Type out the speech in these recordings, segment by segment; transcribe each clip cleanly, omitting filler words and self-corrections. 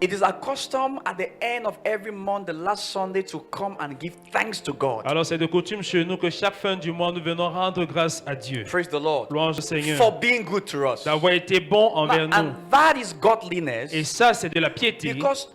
It is our custom at the end of every month, the last Sunday, to come and give thanks to God. Alors c'est de coutume chez nous que chaque fin du mois, nous venons rendre grâce à Dieu. Praise the Lord. Louange au Seigneur. For being good to us. D'avoir été bon envers nous. And that is godliness. Et ça, c'est de la piété. Because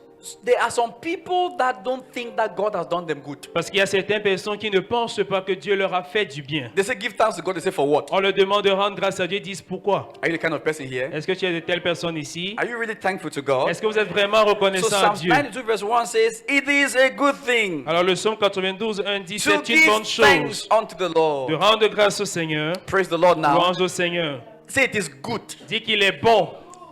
there are some people that don't think that God has done them good. Parce qu'il y a certaines personnes qui ne pensent pas que Dieu leur a fait du bien. They say give thanks to God. They say for what? On leur demande de rendre grâce à Dieu, ils disent pourquoi. Are you the kind of person here? Est-ce que tu es de telles personnes ici? Are you really thankful to God? Est-ce que vous êtes vraiment So reconnaissant à Psalm Dieu? 92 verse 1 says, it is a good thing Alors le psaume 92, 1 dit, to c'est une give bonne thanks chose unto the de Lord. rendre grâce au Seigneur. Praise the Lord now. Louange au Seigneur. Say it is good. Dis qu'il est bon.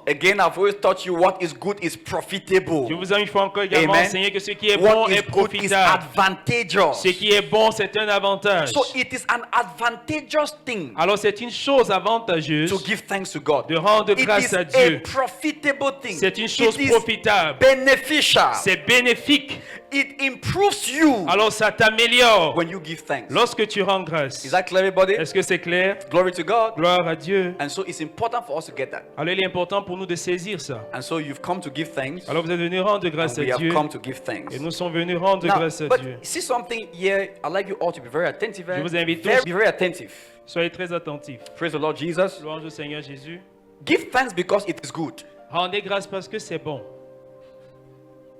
Again, I've always taught you what is good is profitable. Je vous ai une fois encore également Amen. enseigné que ce qui est bon What est is good is profitable. advantageous. Ce qui est bon, c'est un avantage. So it is an advantageous thing Alors c'est une chose avantageuse to give thanks to God. de rendre It grâce is à a Dieu. profitable thing. C'est une chose It is profitable. beneficial. C'est bénéfique. It improves you Alors ça t'améliore when you give thanks. lorsque tu rends grâce. Is that clear, everybody? Est-ce que c'est clair? Glory to God. Gloire à Dieu. And so it's important for us to get that. Alors il est important pour nous de saisir ça. And so you've come to give thanks. Alors vous êtes venus rendre grâce And we à have Dieu. come to give thanks. Et nous sommes venus rendre Now, grâce à but Dieu. see something here. I'd like you all to be very attentive. Je vous invite Very, tous. be very attentive. Soyez très attentifs. Praise the Lord Jesus. Louange au Seigneur Jésus. Give thanks because it is good Rendez grâce parce que c'est bon.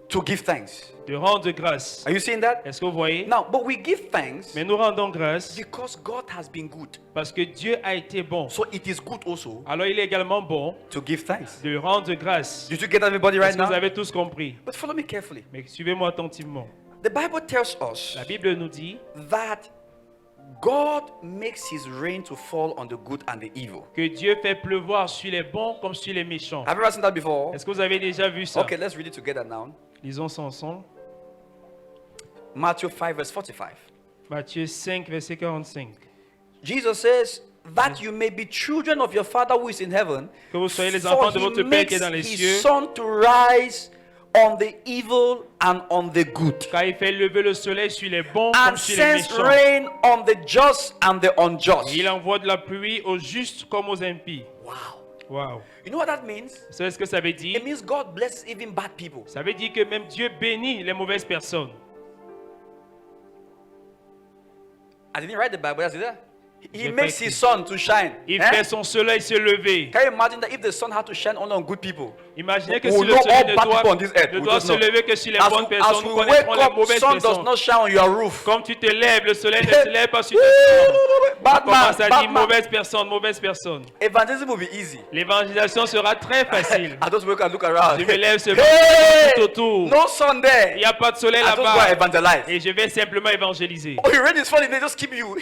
to give thanks. De rendre grâce. Are you seeing that? Est-ce que vous voyez? Now, but we give thanks Mais nous rendons grâce because God has been good. parce que Dieu a été bon. So it is good also Alors il est également bon to give thanks. de rendre grâce. Did you get everybody right Est-ce que vous now? avez tous compris? But follow me carefully. Mais suivez-moi attentivement. The Bible tells us La Bible nous dit that God makes his rain to fall on the good and the evil. que Dieu fait pleuvoir sur les bons comme sur les méchants. Have you ever seen that before? Est-ce que vous avez déjà vu ça? Okay, let's read it together now. Lisons ça ensemble. Matthew 5 verse 45. Matthieu 5, verset 45. Jesus says that you may be children of your Father who is in heaven. Que vous soyez les For enfants de he votre Père qui est makes dans les his cieux. sun to rise on the evil and on the good, Car il fait lever le soleil sur les bons and comme sur les sends méchants. rain on the just and the unjust. Il envoie de la pluie aux justes comme aux impies. Wow. Wow. You know what that means? Vous savez ce que ça veut It dire? means God blesses even bad people. Ça veut dire que même Dieu bénit les mauvaises personnes. I didn't write the Bible, that's it. He J'ai makes pas his sun to shine. Il Eh? fait son soleil se lever. Can you imagine that if the sun had to shine only on good people? Imaginez que We si will le know soleil all ne bad people on this earth. ne We doit just se know. lever que sur les As bonnes we personnes, nous wake connaîtrons les up, mauvaises sun does personnes. not shine on your roof. Comme tu te lèves, le soleil ne se lève pas sur ta chambre. On Bad man, commence à bad dire man. mauvaise personne, mauvaise personne. Evangelism will be easy. L'évangélisation sera très facile. I just wake up and look around. Je me lève seulement Hey! tout autour. No sun Il there. n'y a pas de soleil I just go and là-bas. evangelize. Et je vais simplement évangéliser. Oh, you read this funny, they just keep you.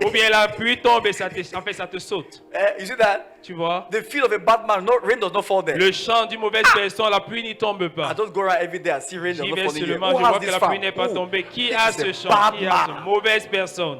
Ou bien la pluie tombe et ça te saute. You see that? Tu vois? The field of a bad man, no rain does not fall there. Le champ d'une mauvaise personne, la pluie n'y tombe I pas. just go around every day and see rain does J'y not vais fall here. seulement, Who je has vois que this la farm? pluie n'est pas Who? tombée. Qui This a is ce a champ? bad Qui a ce man. mauvaise personne?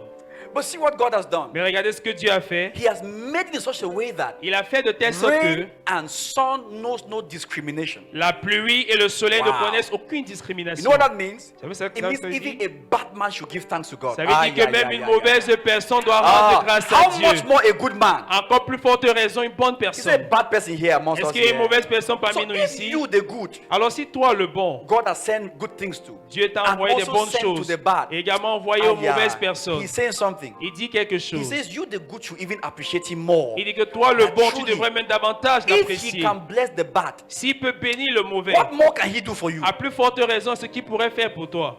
But see what God has done. Mais regardez ce que Dieu a fait. He has made it in such a way that Il a fait de telle sorte que rain and sun knows no discrimination. la pluie et le soleil Wow. ne connaissent aucune You discrimination. know what that means? Ça veut dire It que means ça veut even dire? a bad man should give thanks to God. Ça veut dire que même une mauvaise personne doit rendre grâce à How Dieu. much more a good man? Encore plus forte raison, une bonne Is there a personne. bad person here amongst Est-ce us qu'il y a une here? mauvaise personne So parmi nous if ici? you the good, Alors si toi le bon, God has sent good things to. Dieu t'a And envoyé des also bonnes sent to choses the bad. et également envoyé aux Ah, yeah. mauvaises personnes. He's saying something. Il dit quelque He chose. says you the good should even appreciate him more. Il dit que toi le That bon, tu truly, devrais même davantage If he l'apprécier. can bless the bad, S'il peut bénir le mauvais, what more can he do for you? à plus forte raison, ce qu'il pourrait faire pour toi.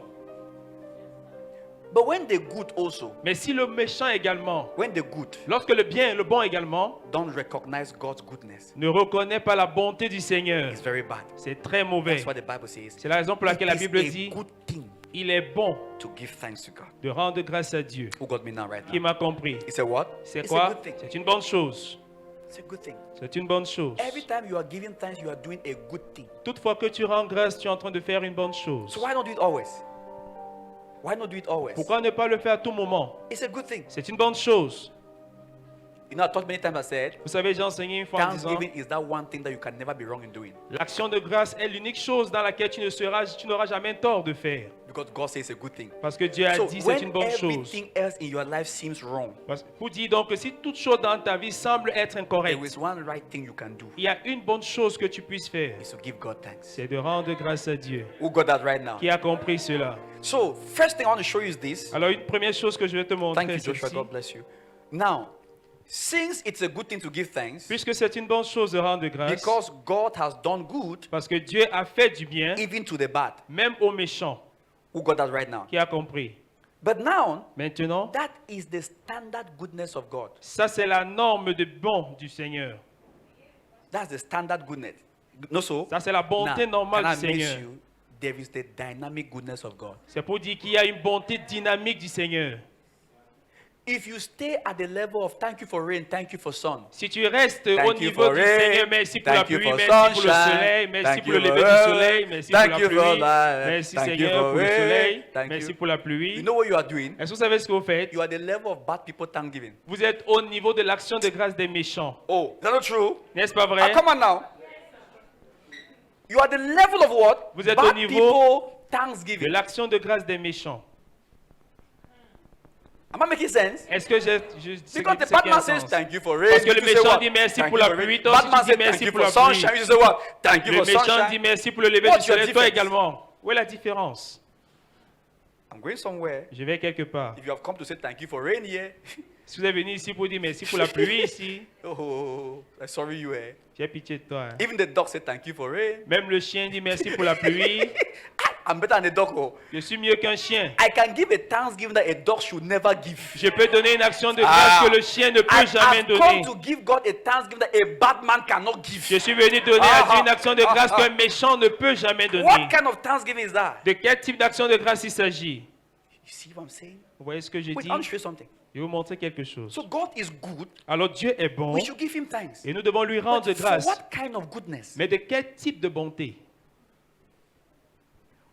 But when the good also, Mais si le méchant également, when the good lorsque le bien et le bon également, don't recognize God's goodness, ne reconnaît pas la bonté du Seigneur, it's very bad. c'est très mauvais. That's what the Bible says. C'est la raison pour laquelle la It is Bible a dit, good thing il est bon to give thanks to God. de rendre grâce à Dieu. Who got me now right Qui now? m'a compris? He said what? C'est It's a quoi? good thing. C'est une bonne chose. It's a good thing. C'est une bonne chose. Every time you are giving thanks, you are doing a good thing. Toutefois que tu rends grâce, tu es en train de faire une bonne chose. So why not do it always? Why not do it always? Pourquoi ne pas le faire à tout moment? It's a good thing. C'est une bonne chose. You know, I taught many times, I said, Vous savez, j'ai enseigné une fois en disant, thanksgiving is that one thing that you can never be wrong in doing. l'action de grâce est l'unique chose dans laquelle tu n'auras jamais tort de faire. Because God says it's a good thing. Parce que Dieu a So dit c'est when une bonne chose. everything else in your life seems wrong, Pour dire donc que si toute chose dans ta vie semble être there incorrecte, is one right thing you can do. il y a une bonne chose que tu puisses faire, Is to give God thanks. c'est de rendre grâce à Dieu. Who got that right now? Qui a compris cela? So first thing I want to show you is this. Alors une première chose que je vais te Thank montrer, you, c'est Joshua. ceci. God bless you. Now, since it's a good thing to give thanks, Puisque c'est une bonne chose de rendre grâce, because God has done good parce que Dieu a fait du bien, even to the bad. même aux méchants. Who got that right now? Qui a compris? But now, Maintenant, that is the standard goodness of God. ça c'est la norme de bon du Seigneur. That's the standard goodness. No, so Ça c'est la bonté now, normale can du I make Seigneur. you? There is the dynamic goodness of God. C'est pour dire qu'il y a une bonté dynamique du Seigneur. If you stay at the level of thank you for rain, thank you for sun, Si tu restes au thank you niveau for du rain, Seigneur, merci pour la thank you pluie, for merci pour le sunshine, soleil, merci thank pour le you lever for du earth, soleil, merci thank pour you la for pluie, life, merci thank you Seigneur for pour le rain, soleil, thank merci you. pour la You pluie. know what you are doing? Est-ce que vous savez ce que vous faites? You are the level of bad people thanksgiving. Vous êtes au niveau de l'action de grâce des méchants. Oh, is that not true? N'est-ce pas Ah, vrai? come on now. You are the level of what? Vous êtes Bad au niveau people De thanksgiving. l'action de grâce des méchants. Am I making sense? Est-ce que c'est Because the c'est bad qui a man says sens? thank you for rain. Parce que You le say méchant what? dit merci Thank pour you la for rain. pluie, toi Bad aussi man tu dis says merci thank you pour for la sunshine. pluie. You say what? Thank you Le for méchant sunshine. dit merci pour le lever du What's your soleil, toi difference? également. Où est la différence? I'm going somewhere. Je vais quelque part. If you have come to say thank you for rain here, Si vous êtes venu ici pour dire merci pour la pluie ici, oh, sorry you eh. j'ai pitié de toi. Hein. Even the dog said thank you for rain. Même le chien dit merci pour la pluie. I'm better than the dog. Oh. Je suis mieux qu'un chien. I can give a thanksgiving that a dog should never give. Je peux donner une action de grâce que le chien ne peut jamais I've come donner. to give God a thanksgiving that a bad man cannot give. Je suis venu donner à Dieu une action de grâce qu'un méchant ne peut jamais donner. What kind of thanksgiving is that? De quel type d'action de grâce il s'agit? You see what I'm saying? Vous voyez ce que j'ai Wait, dit? I want to show you something. Je vais vous montrer quelque chose. So God is good. Alors Dieu est bon We should give him thanks. et nous devons lui rendre But for grâce. what kind of goodness? Mais de quel type de bonté?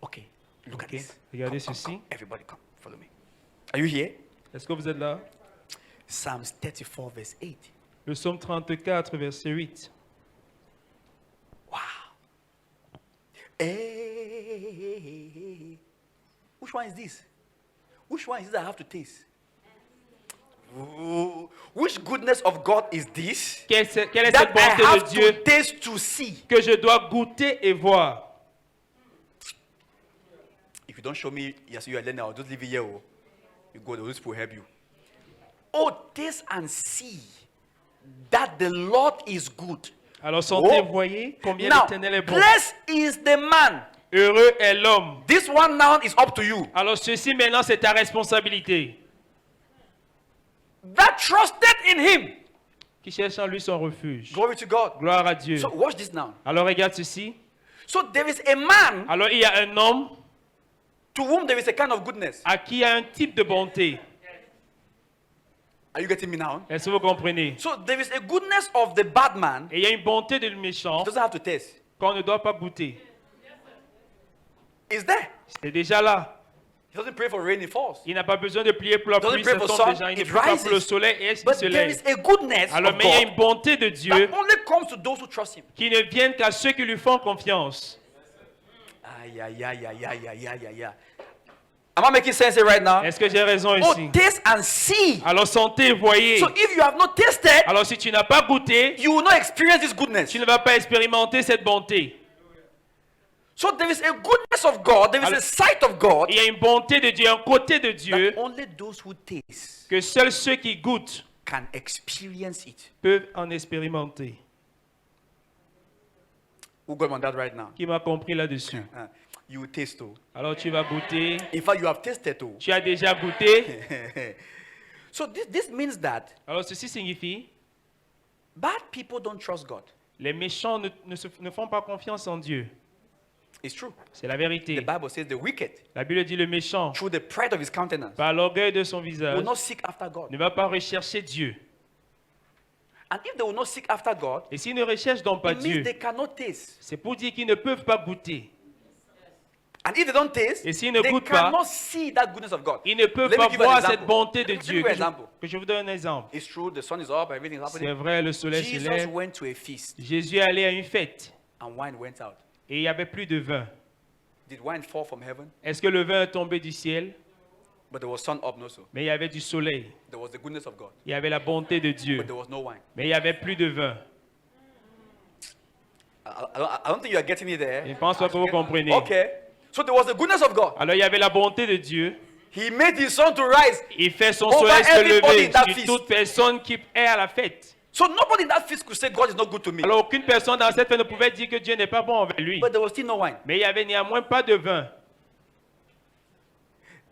Okay, look at Ok, this. regardez Come, ceci. Everybody come, follow me. Are you here? Est-ce que vous êtes là? Psalms 34 verse 8. Le psaume 34, verset 8. Wow. Hey. Which one is this? Which one is this I have to taste? Ooh. Which goodness of God is this? Quelle est cette That I bonté de have Dieu to taste to see. que je dois goûter et voir? If you don't show me, yes, you are learning, I'll just leave it here. Oh. You go, the Holy Spirit will help you. Oh, taste and see that the Lord is good. Alors sentez, Oh. voyez combien Now, l'Éternel est bon. blessed is the man. Heureux est l'homme. This one now is up to you. Alors ceci maintenant c'est ta responsabilité. That trusted in him. Qui cherche en lui son refuge. Glory to God. Gloire à Dieu. So watch this now. Alors regarde ceci. So there is a man Alors il y a un homme to whom there is a kind of goodness. à qui il y a un type de bonté. Are you getting me now? Est-ce que vous comprenez? So there is a goodness of the bad man. Et il y a une bonté de méchant He doesn't have to taste. qu'on ne doit pas goûter. It's there. C'est déjà là. He doesn't pray for rain, it falls. Il n'a pas besoin de prier pour la Doesn't pluie, pray ça for tombe sun, déjà. Il ne it prie pas pour le rises. soleil et est-ce qu'il But se there lève. is a goodness Alors of mais il y a God une bonté de Dieu that only comes to those who trust him. qui ne viennent qu'à ceux qui lui font confiance. Aïe, aïe, aïe, aïe, aïe, aïe, aïe, aïe. Am I making sense here right now? Est-ce que j'ai raison Oh, ici? taste and see. Alors sentez, voyez. So if you have not tasted, Alors si tu n'as pas goûté, you will not experience this goodness. tu ne vas pas expérimenter cette bonté. So there is a goodness of God, there is a Alors- sight of God, Il y a une bonté de Dieu, un côté de Dieu, that only those who taste que seuls ceux qui goûtent can experience it. peuvent en expérimenter. Who got on that right now? Qui m'a compris là-dessus? You will taste too. Alors tu vas goûter. In fact, you have tasted too. Tu as déjà goûté. So this means that Alors ceci signifie, bad people don't trust God. les méchants ne font pas confiance en Dieu. It's true. C'est la The vérité. Bible says the wicked, La Bible dit le méchant, through the pride of his countenance, par l'orgueil de son will visage, not seek after God. ne va pas rechercher Dieu. And if they will not seek after God, Et s'ils ne recherchent donc pas it means Dieu, they cannot taste. c'est pour dire qu'ils ne peuvent pas goûter. And if they don't taste, Et s'ils ne they goûtent pas, cannot see that goodness of God. Ils ne peuvent Let me pas give you an voir example. cette bonté de Let me Dieu. give you an example. Que je vous donne un exemple. It's true, the sun is up, everything is C'est happening. vrai, le soleil se Jesus lève. went to a feast Jésus est allé à une fête and wine went out. et il n'y avait plus de vin. Did wine fall from heaven? Est-ce que le vin est tombé du ciel? But there was sun up also. Mais il y avait du soleil. There was the goodness of God. Il y avait la bonté de Dieu. But there was no wine. Mais il n'y avait plus de vin. I don't think you are getting it there. Je ne pense pas que vous comprenez. Okay. So there was the goodness of God. Alors il y avait la bonté de Dieu. He made his sun to rise. Il fait son Over soleil se everybody lever in that sur feast. toute personne qui est à la fête. So nobody in that feast could say God is not good to me. Alors aucune personne dans cette fête ne pouvait dire que Dieu n'est pas bon envers lui. But there was still no wine. Mais il n'y avait néanmoins pas de vin.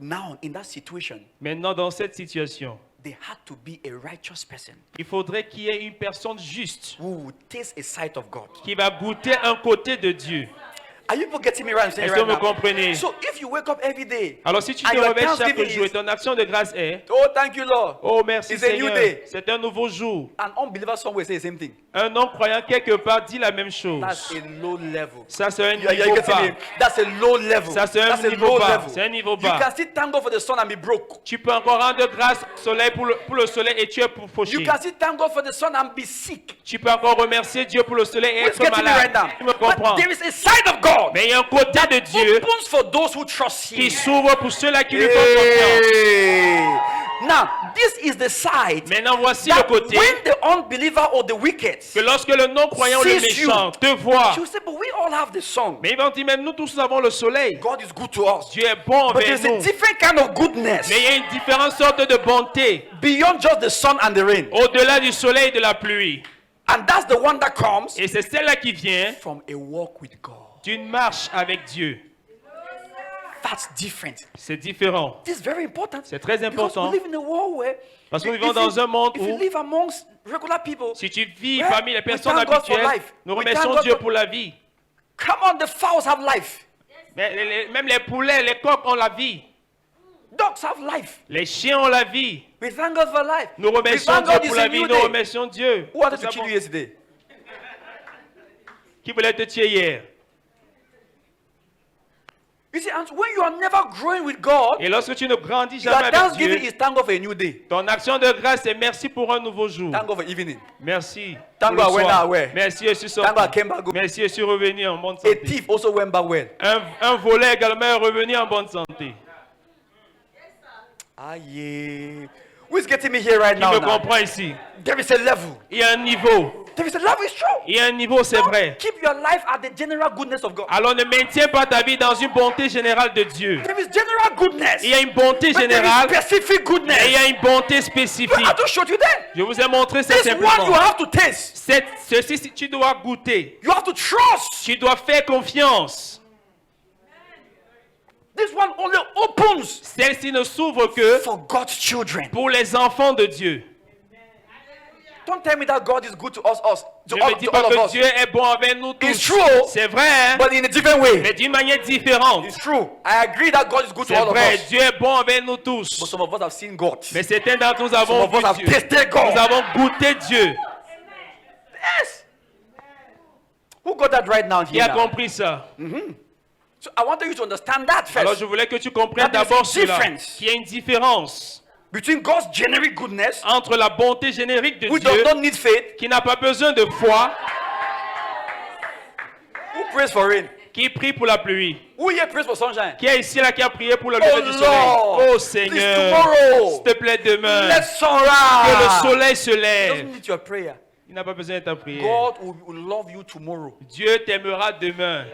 Now, in that situation, Maintenant, dans cette situation, there had to be a righteous person il faudrait qu'il y ait une personne juste who would taste a sight of God. qui va goûter un côté de Dieu. Are you people getting me right? I'm saying Est-ce que right vous me now? comprenez? So if you wake up every day, Alors si tu and te your réveilles chaque thanksgiving jour et is, ton action de grâce est oh, thank you, Lord. oh merci It's a new Seigneur, day. c'est un nouveau jour. An unbeliever somewhere say the same thing. Un non-croyant quelque part dit la même chose. That's a low level. Ça c'est un You are niveau getting bas. me? That's a low level. Ça, c'est un That's a niveau low bas. level. C'est un niveau You bas. can still thank God for the sun and be broke. Tu peux encore rendre grâce au soleil pour le soleil et tu es pour You faucher. can still thank God for the sun and be sick. Tu peux encore remercier Dieu pour le soleil et Who's être getting me right malade. now? Tu me comprends? But there is a side of God Mais il y a un côté de Dieu opens for those who trust Him. qui s'ouvre pour ceux-là qui lui font confiance. Hey. Now, this is the side Maintenant, voici le that côté when the unbeliever or the wicked que lorsque le non-croyant ou le sees you, méchant te voit, you say, but we all have the sun. mais ils vont dire, même nous tous avons le soleil. God is good to us. Dieu est bon But envers there's a nous. different kind of goodness Mais il y a une différente sorte de bonté beyond just the sun and the rain. au-delà du soleil et de la pluie. And that's the one that comes Et c'est celle-là qui vient from a walk with God. d'une marche avec Dieu. That's different. C'est différent. This is very important. C'est très Because important. we live in a world where Parce que nous if vivons you- dans un monde if you où live amongst regular people, si tu vis well, parmi les we personnes thank God for habituelles, life. nous We remercions thank God Dieu for- pour la vie. come on, the fowls have life. Mais même les poulets, les coqs ont la vie. Dogs have life. Les chiens ont la vie. We thank God for life. Nous We remercions thank Dieu God pour it's la a vie. new Nous day. remercions Dieu. Who wanted Nous to kill savons- you yesterday? Qui voulait te tuer hier? You see, and when you are never growing with God, Et lorsque tu ne grandis your jamais avec thanksgiving Dieu, is thank God for a new day. ton action de grâce est merci pour un nouveau jour. Thank God for evening. Merci. Thank pour le God I went soir. away. Merci, je suis Thank God I sorti. came back good. Merci, je suis revenu en bonne A santé. thief also went back well. Un volet également est revenu en bonne santé. Ah yeah. Who is getting me here right Qui now? me now? comprend ici? There is a level. Il y a un niveau. There is a level, it's true. Il y a un niveau, c'est Don't vrai. keep your life at the general goodness of God. Alors ne maintiens pas ta vie dans une bonté générale de Dieu. There is general goodness. Il y a une bonté But there générale is specific et goodness. il y a une bonté I spécifique. just showed you that. Je vous ai montré ça This one you simplement. have to taste. Ceci, si tu dois goûter. You have to trust. Tu dois faire confiance. This one only opens Celle-ci ne s'ouvre que for God's children. pour les enfants de Dieu. Don't tell me that God is good to us, Je to ne all, me dis to pas all of que us. Dieu est bon avec nous It's tous. true, C'est vrai, hein? but in a different way. Mais d'une manière différente. It's true. I agree that God is good to C'est all of vrai, us. Dieu est bon avec nous But tous. some of us have seen God. Mais certains d'entre nous Some avons of us vu have Dieu. tasted God. Nous avons goûté Dieu. Yes. Who got that right now Qui here a now? compris ça? So I wanted you to understand that Alors first. je voulais que tu comprennes That is d'abord cela. difference. Qu'il y a une différence Between God's generic goodness, entre la bonté générique de which Dieu, does not need faith, qui n'a pas besoin de foi, who prays for rain? qui prie pour la pluie. Who here prays for sunshine? Qui est ici là qui a prié pour le Oh lever du soleil? Lord, Oh please Seigneur, tomorrow, s'il te plaît demain, let que sunrise. le soleil se He doesn't lève. need your prayer. Il n'a pas besoin de ta prière. God will love you tomorrow. Dieu t'aimera demain.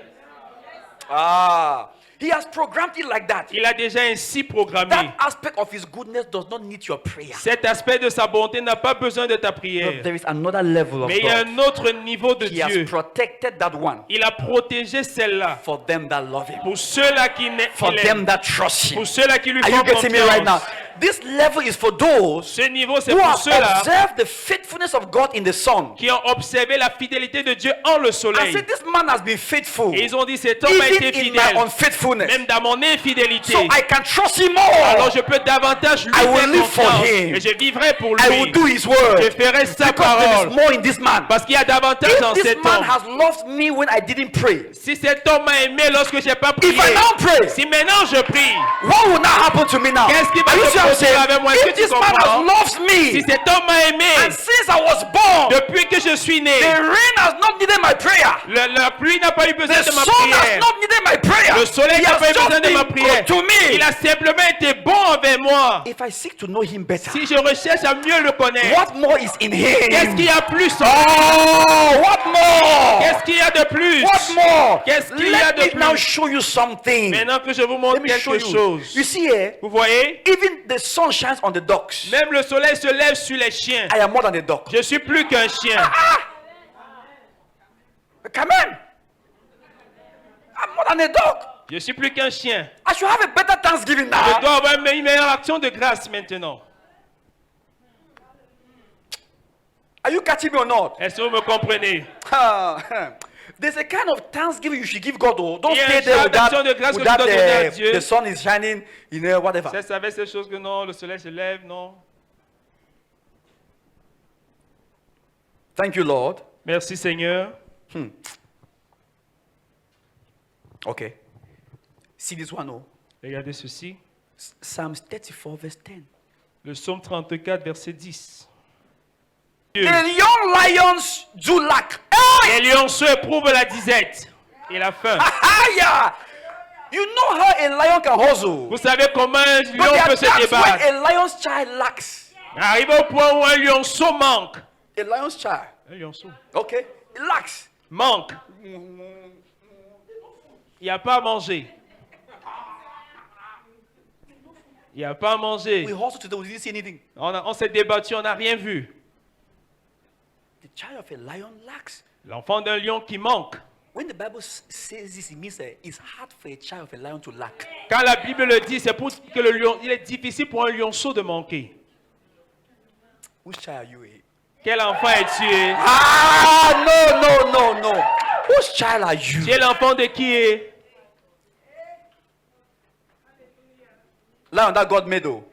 Ah, He has programmed it like that. Il a déjà ainsi programmé. That aspect of His goodness does not need your prayer. Cet aspect de sa bonté n'a pas besoin de ta But prière. there is another level of Mais il y a God. un autre niveau de He has Dieu. protected that one Il a protégé celle-là. for them that love Him, Pour ceux-là qui for them l'aiment. that trust Him. Pour ceux-là qui lui Are font you getting me right now? confiance. This level is for those Ce niveau, c'est who pour have ceux-là observed the faithfulness of God in the sun. qui ont observé la fidélité de Dieu en le I soleil. said, this man has been faithful, Et ils ont dit, cet homme a été even in fidèle, my unfaithfulness. même dans mon infidélité. So I can trust Him Alors more. je peux davantage lui I will faire live for confiance. him. Et je vivrai pour I will lui. do His Je word. ferai sa Because there is parole. more in this man. Parce qu'il y a davantage dans If this cet man homme. has loved me when I didn't pray, Si cet homme m'a aimé lorsque je n'ai pas prié. if I now pray, Si maintenant je prie. what will now happen to me now? Qu'est-ce qui va Are you se see what I'm produire saying? avec moi? Est-ce If que tu this man comprends? has loved Si me, cet homme m'a aimé. and since I was born, Depuis que je suis né. the rain has not needed my prayer. La pluie n'a pas eu besoin The de ma sun has prière. not needed my prayer. Le soleil He n'a has pas eu just besoin de ma been prière. good to me. Il a simplement été bon envers moi. If I seek to know him better, Si je recherche à mieux le connaître, what more is in qu'est-ce him? qu'il y a plus? Oh, what more? Qu'est-ce qu'il y a de plus? What more? Qu'est-ce qu'il y a Let de me now plus? show you something. Maintenant que je vous montre Let me show quelque you. chose. You see here, Vous voyez? even the sun shines on the dogs. Même le soleil se lève sur les chiens. I am more than a dog. Je suis plus qu'un chien. Come on. I'm more than a dog. Je suis plus qu'un chien. I should have a better Thanksgiving Je now. dois avoir une meilleure action de grâce maintenant. Are you catching me or not? Est-ce que vous me comprenez? There's a kind of Thanksgiving you should give God. Oh. Don't Il y a stay un there genre without, d'action de grâce que tu dois donner à Dieu. the sun is shining, you know, whatever. C'est avec ces choses que non, le soleil se lève, non. Thank you, Lord. Merci Seigneur. Okay. See this one, oh. Regardez ceci. Psalms 34, verse 10. Le psaume 34, verset 10. The young lions do lack. Les lionceaux éprouvent la disette et la faim. Yeah. You know how a lion can hustle. Vous savez comment un But lion there peut are se times débattre. when a lion's child lacks. Arrivé au point où un lionceau manque. A lion's child. Un lionceau Okay. It lacks. manque. Il n'y a pas à manger. Il n'y a pas à manger. We hustle today, we didn't see anything. On s'est débattu, on n'a rien vu. The child of a lion lacks. L'enfant d'un lion qui manque. When the Bible says this, it means that it's hard for a child of a lion to lack. Quand la Bible le dit, c'est pour que le lion, il est difficile pour un lionceau de manquer. Whose child are you? Quel enfant es-tu? Ah, no. Whose child are you? Tu es l'enfant de qui est? Lion that God made, though,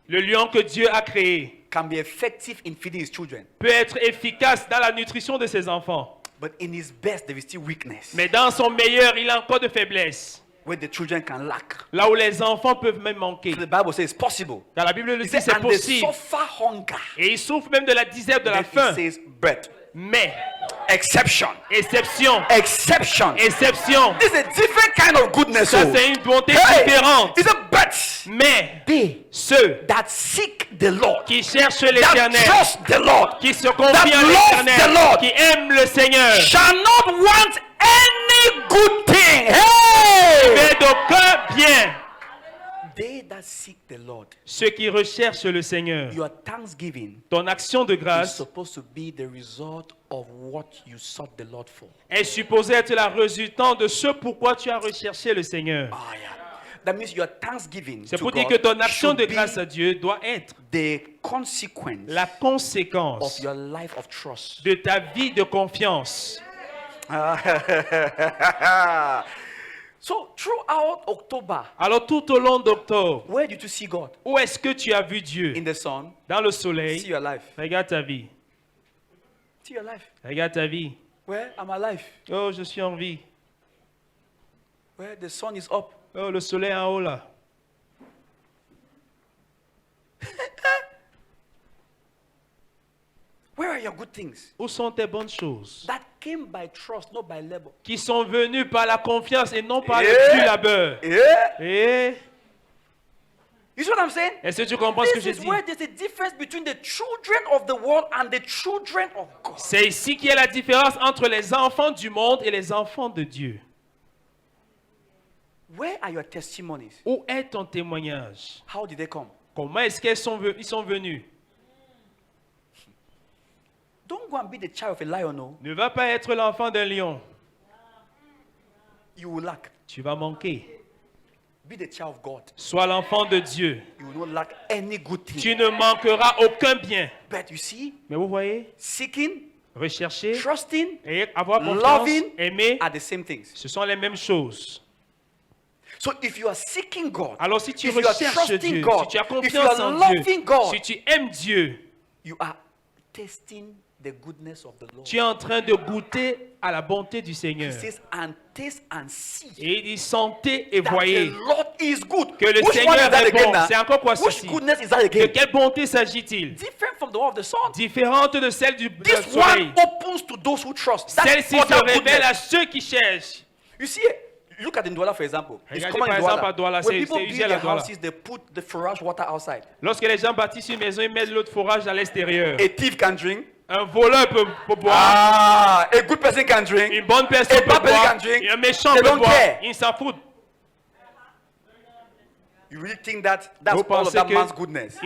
Le lion que Dieu a créé can be effective in feeding his children. peut être efficace dans la nutrition de ses enfants. But in his best, there is still weakness. Mais dans son meilleur, il a encore de faiblesses. Where the children can lack. Là où les enfants peuvent même manquer. The Bible says it's possible. Dans la Bible, le It dit says, c'est and they possible. suffer hunger. Et ils souffrent même de la disette, de la Then faim. it says bread. Mais, Exception. exception, Exception. exception. This is a different kind of goodness. Ça, Oh. c'est une bonté Hey, différente. it's a but Mais, they ceux that seek the Lord, qui cherchent that l'éternel, trust the Lord, qui se confient that en love the l'éternel, Lord, qui aiment le Seigneur, shall not want any good thing. Hey! mais d'aucun bien. They that seek the Lord, Ceux qui recherchent le Seigneur. your thanksgiving Ton action de is grâce supposed to be the result of what you sought the Lord for. est supposée être la résultante de ce pourquoi tu as recherché le Seigneur. Ah, yeah. That means your thanksgiving C'est to pour dire God que ton action should de be grâce à Dieu doit être the consequence la of conséquence your life of trust. de ta vie de confiance. So throughout October, Alors tout au long d'octobre, where did you see God? où est-ce que tu as vu Dieu? In the sun. Dans le See soleil. your life. Regarde ta vie. See your life. Regarde ta vie. Where am I alive? Oh, je suis en vie. Where the sun is up. Oh, le soleil en haut là. Where are your good things? Où sont tes bonnes choses? That came by trust, not by labor. Qui sont venues par la confiance et non par Yeah. le dur labeur. Yeah. Et You see what I'm saying? est-ce que tu comprends ce que This je is dis? where there's a difference between the children of the world and the children of God. C'est ici qu'il y a la différence entre les enfants du monde et les enfants de Dieu. Where are your testimonies? Où est ton témoignage? How did they come? Comment est-ce qu'ils sont venus? Don't go and be the child of a lion, no. Ne va pas être l'enfant d'un lion. You will lack. Tu vas manquer. Be the child of God. Sois l'enfant de Dieu. You will not lack any good thing. Tu ne manqueras aucun bien. But you see, Mais vous voyez, seeking, rechercher trusting et avoir confiance, loving aimer, are the same things. ce sont les mêmes choses. So if you are seeking God, Alors si tu if you are recherches trusting Dieu, God, si tu as if you confiance are en loving Dieu, God, si tu aimes Dieu, you are tasting the goodness of the Lord. tu es en train de goûter à la bonté du He Seigneur. says, and taste and see Et il dit, sentez et that voyez the Lord is good. que le Which Seigneur one is that est again bon. now? C'est encore quoi Which ceci? goodness is that De again? quelle bonté s'agit-il? Different from the one of the sun. Différente de celle du This soleil. one opens to those who trust. That's Celle-ci se other révèle goodness. à ceux qui cherchent. You see, Look at Ndouala, for example. It's Regardez common par in exemple à Douala, Douala. When c'est people usé build à la their Douala. houses, they put the forage water outside. Lorsque les gens bâtissent une maison, ils mettent l'eau de forage à l'extérieur. A thief can drink. Un voleur peut boire. Ah, a good person can drink. Une bonne personne A peut bad person boire. can drink. Et un méchant They peut don't boire. care. Ils s'en foutent. You really think that that's Vous all of pensez that que man's goodness?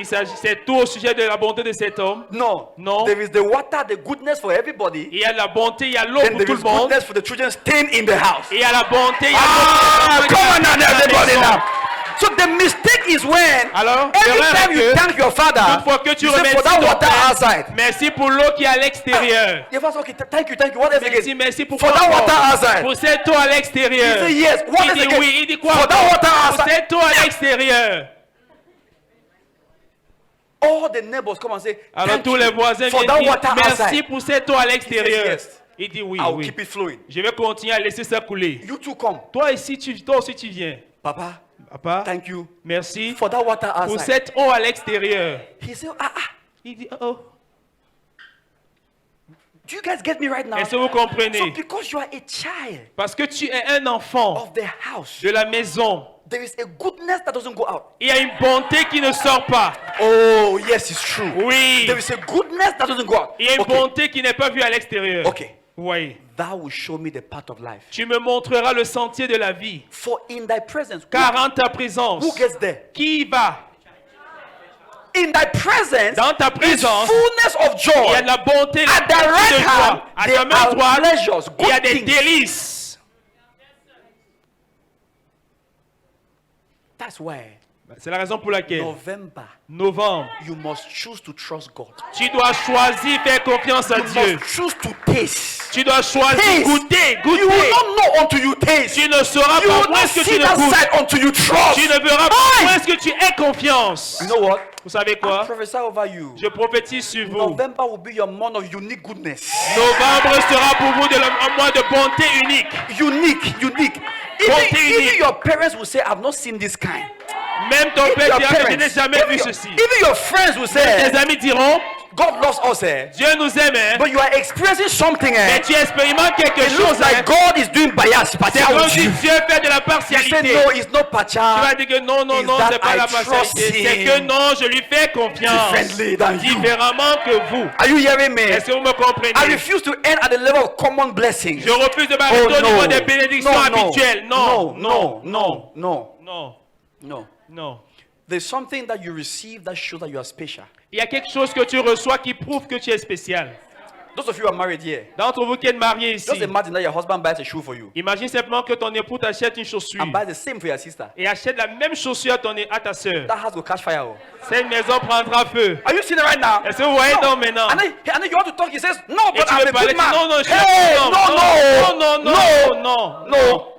c'est tout au sujet de la bonté de cet homme? No. Non. There is the water, the goodness for everybody. Il y a la bonté, il y a l'eau Then pour there tout is le monde. goodness for the children staying in the house. Et il y a la bonté, il y a Ah, l'eau pour come on les now, enfants qui restent everybody à la maison. now. So the mistake is when Alors, every l'erreur time est you que thank your father, toute fois que tu you say for remercies that ton water père, outside. merci pour l'eau qui est à l'extérieur. The father say, okay, thank you. What else Merci, again? merci pour For quoi that encore? water outside. Pour cette eau à l'extérieur. He say yes. What Il else dit again? oui, il dit quoi For that encore? water Pour outside. cette eau à l'extérieur. All the neighbors come and say, Alors thank tous les you voisins for viennent that dire water merci outside. pour cette eau à l'extérieur. yes. Il dit oui, I'll oui. keep it flowing. Je vais continuer à laisser ça couler. You too come. Toi aussi tu viens. Papa, Papa, thank you merci for that water pour outside. cette eau à l'extérieur. He said, Il dit oh. do you guys get me right now? Est-ce que vous So comprenez? because you are a child Parce que tu es un enfant of the house, de la maison. there is a goodness that doesn't go out. Il y a une bonté qui ne sort pas. Oh, yes, it's true. Oui. There is a goodness that doesn't go out. Il y a une Okay, bonté qui n'est pas vue à l'extérieur. okay. Oui. Thou will show me the path of life. Tu me montreras le sentier de la vie. For in thy presence, Car en ta présence, who gets there? qui y va? In thy presence, Dans ta is présence, fullness of il y a joy. de la bonté, la At the bonté de right hand, joie. À there ta main are droite, pleasures, il y a good des things. délices. That's why C'est la raison pour laquelle, novembre, you must choose to trust God. tu dois choisir faire confiance à You Dieu. must choose to taste. Tu dois choisir Taste. goûter, You will goûter. not know until you taste. Tu ne sauras You pas will moins not ce que see tu ne that goûtes. side until you trust. Tu ne verras pas moins ce que tu aies confiance. You know what? Vous savez I quoi? prophesy over you. Je prophétise sur vous. November will be your month of unique goodness. Novembre sera pour vous un mois de bonté unique. Unique. Bonté Even unique. your parents will say, I've not seen this kind. Même ton Even père your dira que je n'ai parents, jamais vu even ceci. your friends will say, Tes amis diront, God loves us, Dieu nous aime, hein, but you are experiencing something. mais tu expérimentes quelque It looks chose. like Hein. God is doing bias, C'est comme partial. si You Dieu fait de la say, partialité. no, it's not Tu vas partial. dire que non, Is non, that c'est pas I la trust partialité. C'est him que non, je lui fais confiance. differently than you. Différemment que vous. Are you hearing me? Est-ce que vous me comprenez? I refuse to end at the level of common blessings. Je refuse de m'arrêter au niveau des bénédictions habituelles. Non, non, non, no. non, non. There's something that you receive that shows that you are special. Il y a quelque chose que tu reçois qui prouve que tu es spécial. Those of you who are married here, D'entre vous qui êtes mariés ici, just imagine that your husband buys a shoe for you imagine simplement que ton époux t'achète une chaussure and buys the same for your sister. et achète la même chaussure à ta soeur. That house will catch fire. Oh. Cette maison prendra feu. Are you seeing it right now? Est-ce que vous voyez donc maintenant? And then you want to talk. He says, no, Et but tu I'm veux a parler, good man. non, non, je suis Hey, un homme.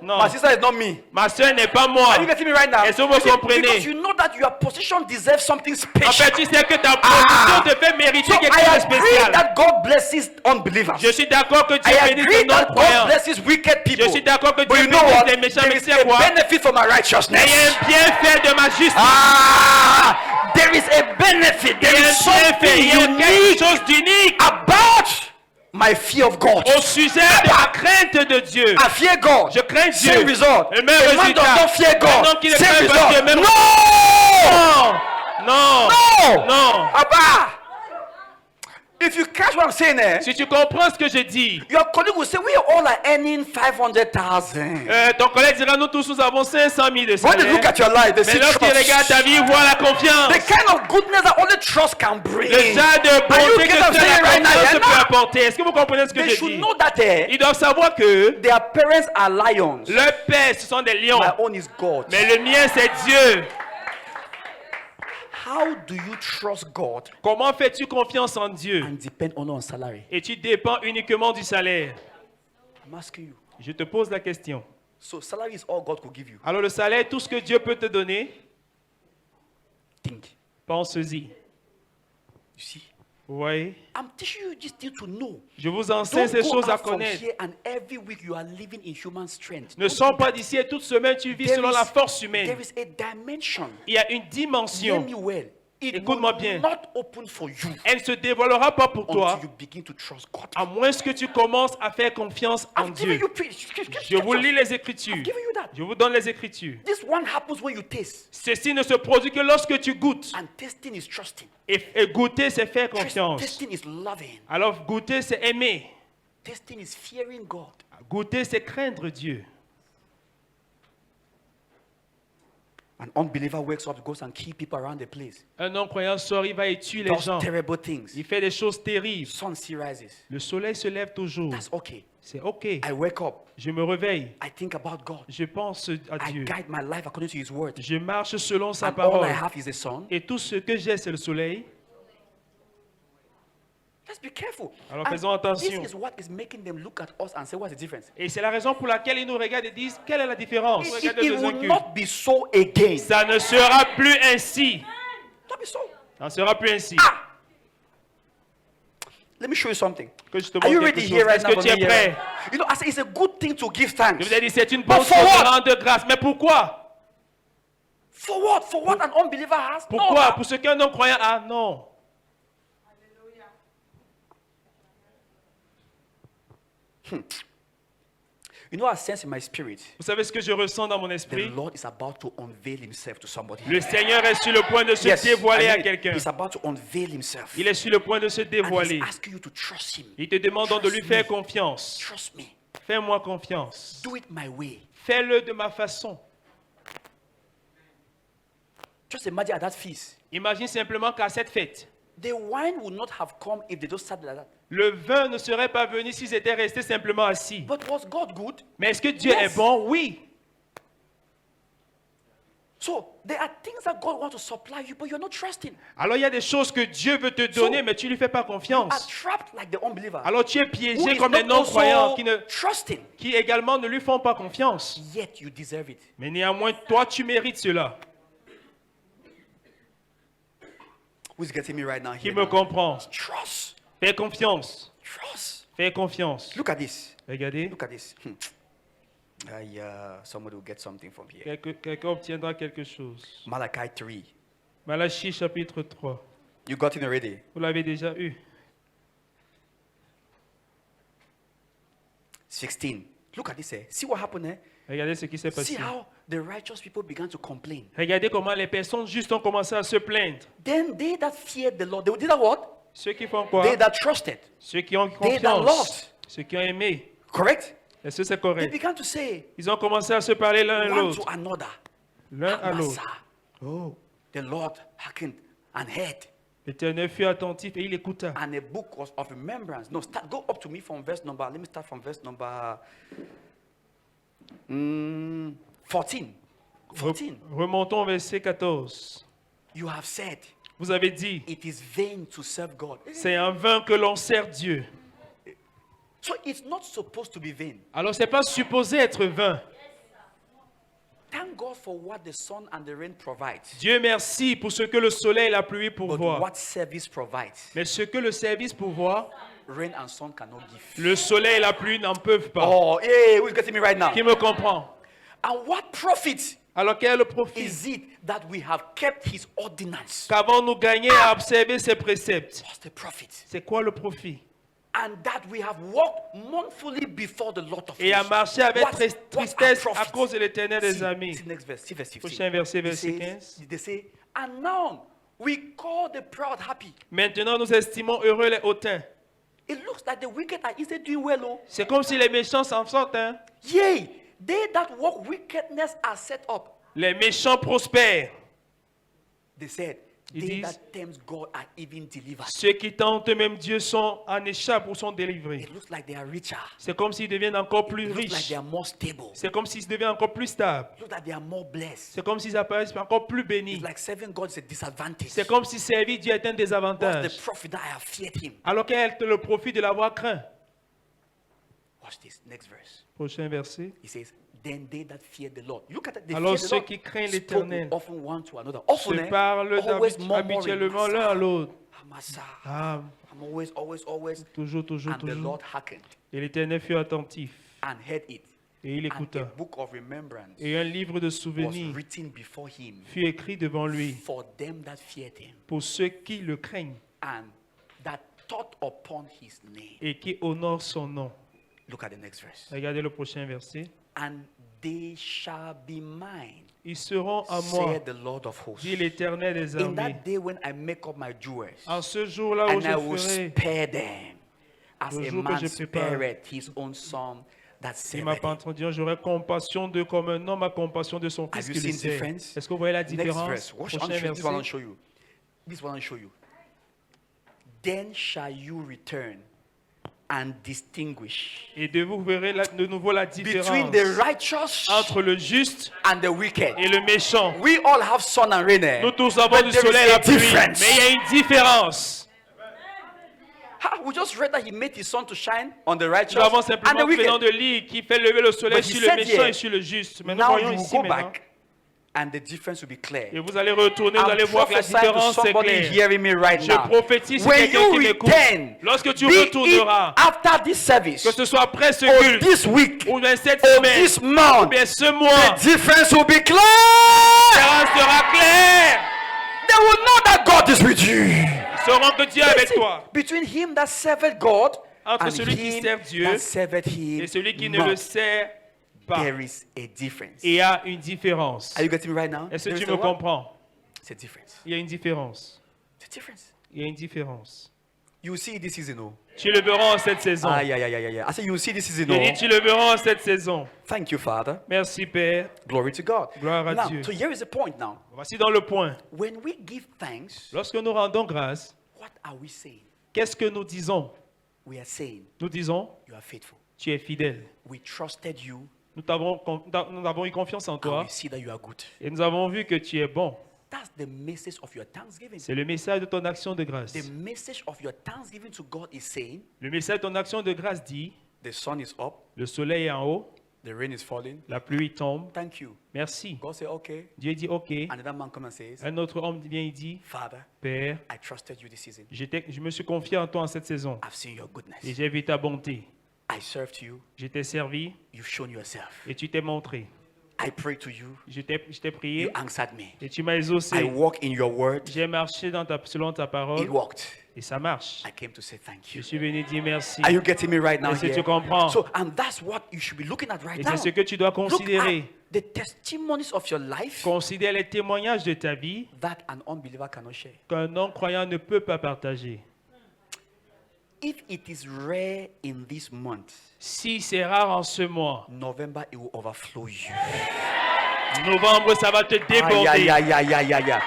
Non. My sister is not me. Ma soeur n'est pas moi. Are you getting me right now? Est-ce que vous comprenez? Because you know that your position deserves something En special. fait, tu sais que ta position te fait mériter So quelque I chose de agree spécial. that God blesses unbelievers. Je suis d'accord que I Dieu bénisse agree les that God non-croyants. blesses wicked people. Je suis d'accord que But Dieu you know bénisse what? les méchants, There mais is tu sais a quoi? benefit for my Il y a righteousness. un bienfait de ma justice. There is a benefit. Il y There a is un bienfait. something Il y a quelque unique chose d'unique about my fear of God. au sujet de la crainte de Dieu. I fear God. Je crains Dieu. Same result. Le même A man résultat. does not fear Un God. homme qui ne Same craint pas Dieu, result. même- No! Non. No! Non. Abba! If you catch what I'm saying there, Si tu comprends ce que je dis, your colleague will say, we all are earning 500,000. ton collègue dira, nous tous, nous avons 500 000 de When they look salaire. at your life, they Mais see lorsqu'ils regardent ta trust. vie, ils voient la confiance. The kind of goodness that only trust can bring. Le genre de Are you bonté que getting what I'm seule saying la right now? confiance Yeah, peut now? apporter. Est-ce que vous comprenez ce que They je should dis? know that Ils doivent savoir que their parents are lions. leurs pères, ce sont des lions. My own is God. Mais le mien, c'est Dieu. How do you trust God Comment fais-tu confiance en Dieu? and depend only on salary? Et tu dépends uniquement du salaire. I'm asking you. Je te pose la question. So salary is all God could give you. Alors le salaire, tout ce que Dieu peut te donner, Think. pense-y. You see? Vous voyez? I'm teaching you this thing to know. Je vous enseigne Don't ces go choses à out from connaître. here and every week you are living in human strength. Ne sors pas d'ici et toute semaine tu vis There selon is- la force There humaine. is a dimension. Il y a une Hear dimension. me well. it Écoute-moi will bien. not open for you Elle ne se dévoilera pas pour toi, until you begin to trust God. à moins que tu commences à faire confiance en I've given Dieu. you Je vous lis les I've Écritures. given you that. Je vous donne les Écritures. This one happens when you taste. Ceci ne se produit que lorsque tu goûtes. And tasting is trusting. Et goûter, c'est faire confiance. Tasting is loving. Alors goûter, c'est aimer. Tasting is fearing God. Goûter, c'est craindre Dieu. An unbeliever wakes up, goes and kills people around the place. Un non-croyant sort, il va et tue les Does gens. terrible things. Il fait des choses terribles. Sun still rises. Le soleil se lève toujours. That's okay. C'est OK. I wake up. Je me réveille. I think about God. Je pense à I Dieu. guide my life according to His word. Je marche selon sa And all parole. I have is the sun. Et tout ce que j'ai, c'est le soleil. Let's be careful. Alors, And faisons attention. This is what is making them look at us and say, what's the difference? Et c'est la raison pour laquelle ils nous regardent et disent, quelle est la différence? It Regardez les will incultes. not be so again. Ça ne sera plus ainsi. Not be so. Ça ne sera plus ainsi. Let me show you something. Que je te Are you montre ready quelque here chose. right Est-ce now? que for tu es me prêt? here? You know, I say it's a good thing to give Je thanks. vous ai dit, c'est une But bonne chose for what? de rendre grâce. Mais pourquoi? For what? For what an unbeliever has? Pourquoi? No. Pour ce qu'un non-croyant a? Non. You know, I sense in my spirit, Vous savez ce que je ressens dans mon the esprit? Lord is about to unveil Himself to somebody. Le Seigneur est sur le point de se Yes, dévoiler I à mean it. quelqu'un. He's about to unveil Himself. Il est sur le point de se And dévoiler. He's asking you to trust Him. Il te demande donc de lui Trust faire me. confiance. Trust me. Fais-moi confiance. Do it my way. Fais-le de ma façon. Just imagine at that feast. Imagine simplement qu'à cette fête, The wine would not have come if they just sat like that. le vin ne serait pas venu s'ils étaient restés simplement assis. But was God good? Mais est-ce que Dieu Yes. est bon? Oui. So there are things that God wants to supply you, but you're not trusting. Alors il y a des choses que Dieu veut te donner, mais tu ne lui fais pas You are confiance. trapped like the unbeliever. Alors tu es Who piégé is comme les not non-croyants also trusting. qui également ne lui font pas confiance. Yet you deserve it. Mais néanmoins, toi, tu mérites cela. Who's getting me right now Qui here? me now? comprend? Trust. Fais confiance. Trust. Fais confiance. Look at this. Regardez, Look at this. Somebody will get something from here. quelqu'un obtiendra quelque chose. Malachi 3. Malachie chapitre 3. You got it already. Vous l'avez déjà eu. 16. Look at this. See what happened there? Regardez ce qui s'est See passé. how the righteous people began to complain. Regardez comment les personnes justes ont commencé à se plaindre. Then they that feared the Lord, they did that what? Ceux qui font quoi? They that trusted. Ceux qui ont They that loved. confiance. Ceux qui ont aimé. Correct? Est-ce que c'est They correct? began to say Ils ont commencé à se parler l'un à one l'autre. to another. L'un à l'autre. Amasa. Oh. The Lord hearkened and heard. L'Éternel fut attentif et il écouta. And a book was of remembrance. No, go up to me from verse number. Let me start from verse number 14. 14. Remontons au verset 14. You have said Vous avez dit, it is vain to serve God. c'est en vain que l'on sert Dieu. So it's not supposed to be vain. Alors, c'est pas supposé être vain. Thank God for what the sun and the rain provide. Dieu merci pour ce que le soleil et la pluie But pourvoient. what service provides, Mais ce que le service pourvoit, rain and sun cannot give. le soleil et la pluie n'en peuvent pas. Oh, hey, who's getting me right now? Qui me comprend? And what profit Alors, quel est le profit? is it that we have kept his ordinance? Qu'avons-nous gagné à observer ses préceptes? What's the profit? C'est quoi le profit? And that we have walked mournfully before the Lord of Et à hosts. marcher avec What's our tristesse à profit? cause de l'Éternel des See, amis. see next verse, see verse 15. Prochain verset, It verset says- 15. They say, and now we call the proud happy. Maintenant, nous estimons heureux les hautains. It looks like the wicked are instead doing well. Oh. C'est comme si les méchants s'en sortent. Hein? Yea, they that walk wickedness are set up. Les méchants prospèrent. They said, Ils they disent- that tempt God are even delivered. Ceux qui tentent même Dieu sont en échappe ou sont délivrés. It looks like they are richer. C'est comme s'ils deviennent encore plus It looks like riches. they are more stable. C'est comme s'ils deviennent encore plus stables. It looks like they are more blessed. C'est comme s'ils apparaissent encore plus bénis. It's like serving God is a disadvantage. C'est comme si servir Dieu est un What's désavantage. the profit that I have feared him? Alors quel est le profit de l'avoir craint? Watch this next verse. Prochain verset. He says, then they that fear the Lord. Look at that. They Alors fear the ceux Lord. qui craignent Spoke l'Éternel often one to another. se Often, parlent always murmuring. habituellement l'un à l'autre. Amasa. Ah, I'm always. toujours, toujours, And the toujours. Lord hearkened Et l'Éternel fut attentif and heard it. Et il And a écouta. book of remembrance Et un livre de was souvenirs written before him fut écrit devant lui for them that feared him pour ceux qui le craignent and that thought upon his name. et qui honorent son nom. Look at the next verse. Regardez le prochain verset. And they shall be mine, Ils seront à moi, saith the Lord of hosts. dit l'Éternel des In armées. that day when I make up my jewels, En ce jour-là où and I will je ferai, spare them, as Le a jour que man je prépare. spareth his own son that il saveth him. m'appartient, j'aurai compassion d'eux comme un homme a compassion de son Have fils you qui le seen sait. difference? Est-ce que vous voyez la Next différence? verse. Watch, Prochain this one I'll verset. show you. This one I'll show you. Then shall you return and distinguish Et de vous verrez de nouveau la différence between the righteous entre le juste and the wicked. et le méchant. We all have sun and rain. Nous tous avons But du there is soleil et a la pluie, difference. mais il y a une différence. We just read that he made his sun to shine on the righteous Nous avons and the simplement venant wicked. de lire qui fait lever le soleil But he sur le said méchant here, et sur le juste. Mais nous Now voyons you will ici go maintenant. back and the difference will be clear. Et vous allez retourner, vous allez I'm voir que la prophesying to différence est somebody claire. hearing me right Je now. prophétise sur When quelqu'un you qui m'écoute. return, Lorsque tu be it retourneras, after this service, que ce soit après ce or culte, this week, ou bien cette or semaine, this ou month, bien ce mois, the difference will be clear. la différence sera claire. They will know that God is with you. Ils sauront que Dieu est avec See, toi. between him that serveth God Entre and celui qui him sert Dieu that serveth him et celui qui ne not, le sert pas, there is a difference. il y a une différence. Are you getting me right now? Est-ce que There tu is a me what? comprends? It's a difference. Il y a une différence. It's a difference. Il y a une différence. You will see this season, oh. Tu le verras en cette saison. Ah, yeah. I said you will see this season, Je dis, oh. tu le verras en cette saison. Thank you, Father. Merci Père. Glory to God. Gloire à Now, Dieu. so here is the point now. Voici dans le point. When we give thanks, Lorsque nous rendons grâce, what are we saying? qu'est-ce que nous disons? We are saying, Nous disons, you are faithful. tu es fidèle. We trusted you, Nous avons eu confiance en and toi we see that you are good. et nous avons vu que tu es bon. That's the message of your thanksgiving. C'est le message de ton action de grâce. The message of your thanksgiving to God is saying, Le message de ton action de grâce dit, the sun is up, le soleil est en haut, the rain is falling. la pluie tombe. Thank you. Merci. God say, okay. Dieu dit, OK. Another man comes and says, Un autre homme vient et dit, Father, Père, I trusted you this season. je me suis confié en toi en cette saison I've seen your goodness. et j'ai vu ta bonté. I served you. Je t'ai servi You've shown yourself. et tu t'es montré. I prayed to you. Je t'ai prié You answered me. et tu m'as I exaucé. walk in your word. J'ai marché selon ta It parole worked. et ça marche. I came to say thank Je you. suis venu dire merci. Are you getting me right now Est-ce que here? tu comprends? So, and that's what you should be looking at right Et now. c'est ce que tu dois Look considérer. at the testimonies of your life Considère les témoignages de ta vie that an unbeliever cannot share. qu'un non-croyant ne peut pas partager. If it is rare in this month, Si c'est rare en ce mois, November it will overflow you. novembre, ça va te Yeah. déborder.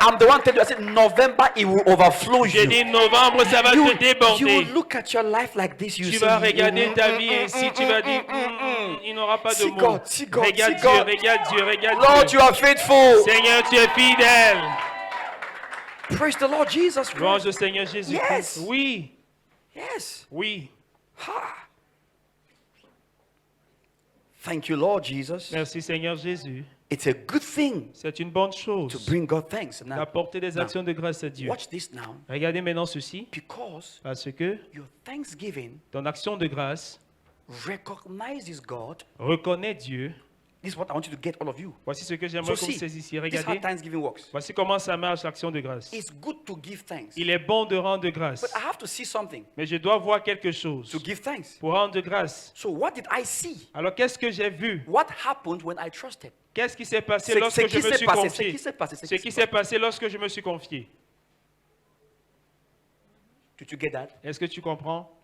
I'm the one telling you. I said November it will overflow J'ai you. dit novembre, ça va te You déborder. look at your life like this. You Tu say, vas regarder ta vie ainsi, tu vas dire, il n'aura pas de See mots. God, see God, Regarde see Dieu, God. regarde Dieu, regarde Lord, Dieu. you are faithful. Seigneur, tu es fidèle. Praise the Lord Jesus Louange Christ. au Seigneur Jésus-Christ. Yes. Oui, Yes. oui. Thank you, Lord Jesus. Merci Seigneur Jésus. It's a good thing C'est une bonne to chose bring God thanks. Now, d'apporter des actions de grâce à Dieu. watch this now. Regardez maintenant ceci, Because parce que your thanksgiving ton action de grâce recognizes God. reconnaît Dieu. This is what I want you to get, all of you. Voici ce que So j'aimerais que vous see, saisissiez. this is how Regardez, thanksgiving works. voici comment ça marche l'action de grâce. It's good to give thanks. Il est bon de rendre grâce, But I have to see something mais je dois voir quelque chose to give thanks. pour rendre grâce. So what did I see? Alors qu'est-ce que j'ai vu? What happened when I trusted? Qu'est-ce qui s'est passé C'est- lorsque c'est je qui me s'est suis passé, c'est confié? qui s'est passé, c'est Ce qui qui s'est s'est passé lorsque je me suis confié. Did you get that? Est-ce que tu comprends?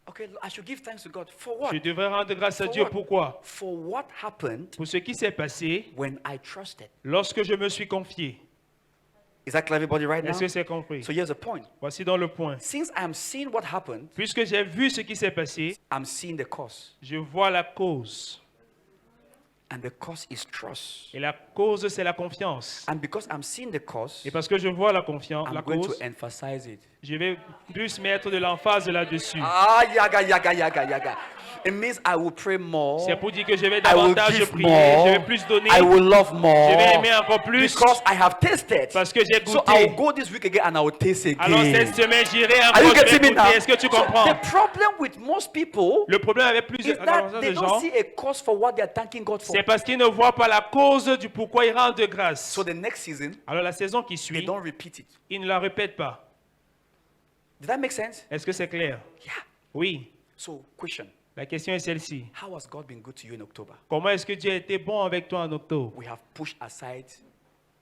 Okay, I should give thanks to God. For what? Je devrais rendre grâce à For Dieu. what? Pourquoi? For what happened Pour ce qui s'est passé when I trusted. lorsque je me suis confié. Is that clear, everybody, right now? Est-ce que c'est compris? So here's the point. Voici dans le point. Since I'm seeing what happened, Puisque j'ai vu ce qui s'est passé, I'm seeing the cause. je vois la cause. And the cause is trust. Et la cause, c'est la confiance. And because I'm seeing the cause, Et parce que je vois la confiance, I'm la going cause, to emphasize it. je vais plus mettre de l'emphase là-dessus. Ah, yaga, yaga, yaga, yaga. It means I will pray more. C'est pour dire que je vais I will davantage give prier, more. je vais plus donner, I will love more. je vais aimer encore plus, Because I have tasted. parce que j'ai So I will goûté. go this week again and I will taste again. Alors cette semaine, j'irai Are you encore, je getting vais me now? goûter. Est-ce que tu So comprends? the problem with most people Le problème avec is plusieurs that they de don't gens, see a cause for what they are thanking God for. c'est parce qu'ils ne voient pas la cause du pourquoi ils rendent grâce. So the next season, Alors la saison qui they suit, don't repeat it. ils ne la répètent pas. Did that make sense? Est-ce que c'est clair? Yeah. Oui. So, question. La question est celle-ci. How has God been good to you in October? Comment est-ce que Dieu a été bon avec toi en octobre? We have pushed aside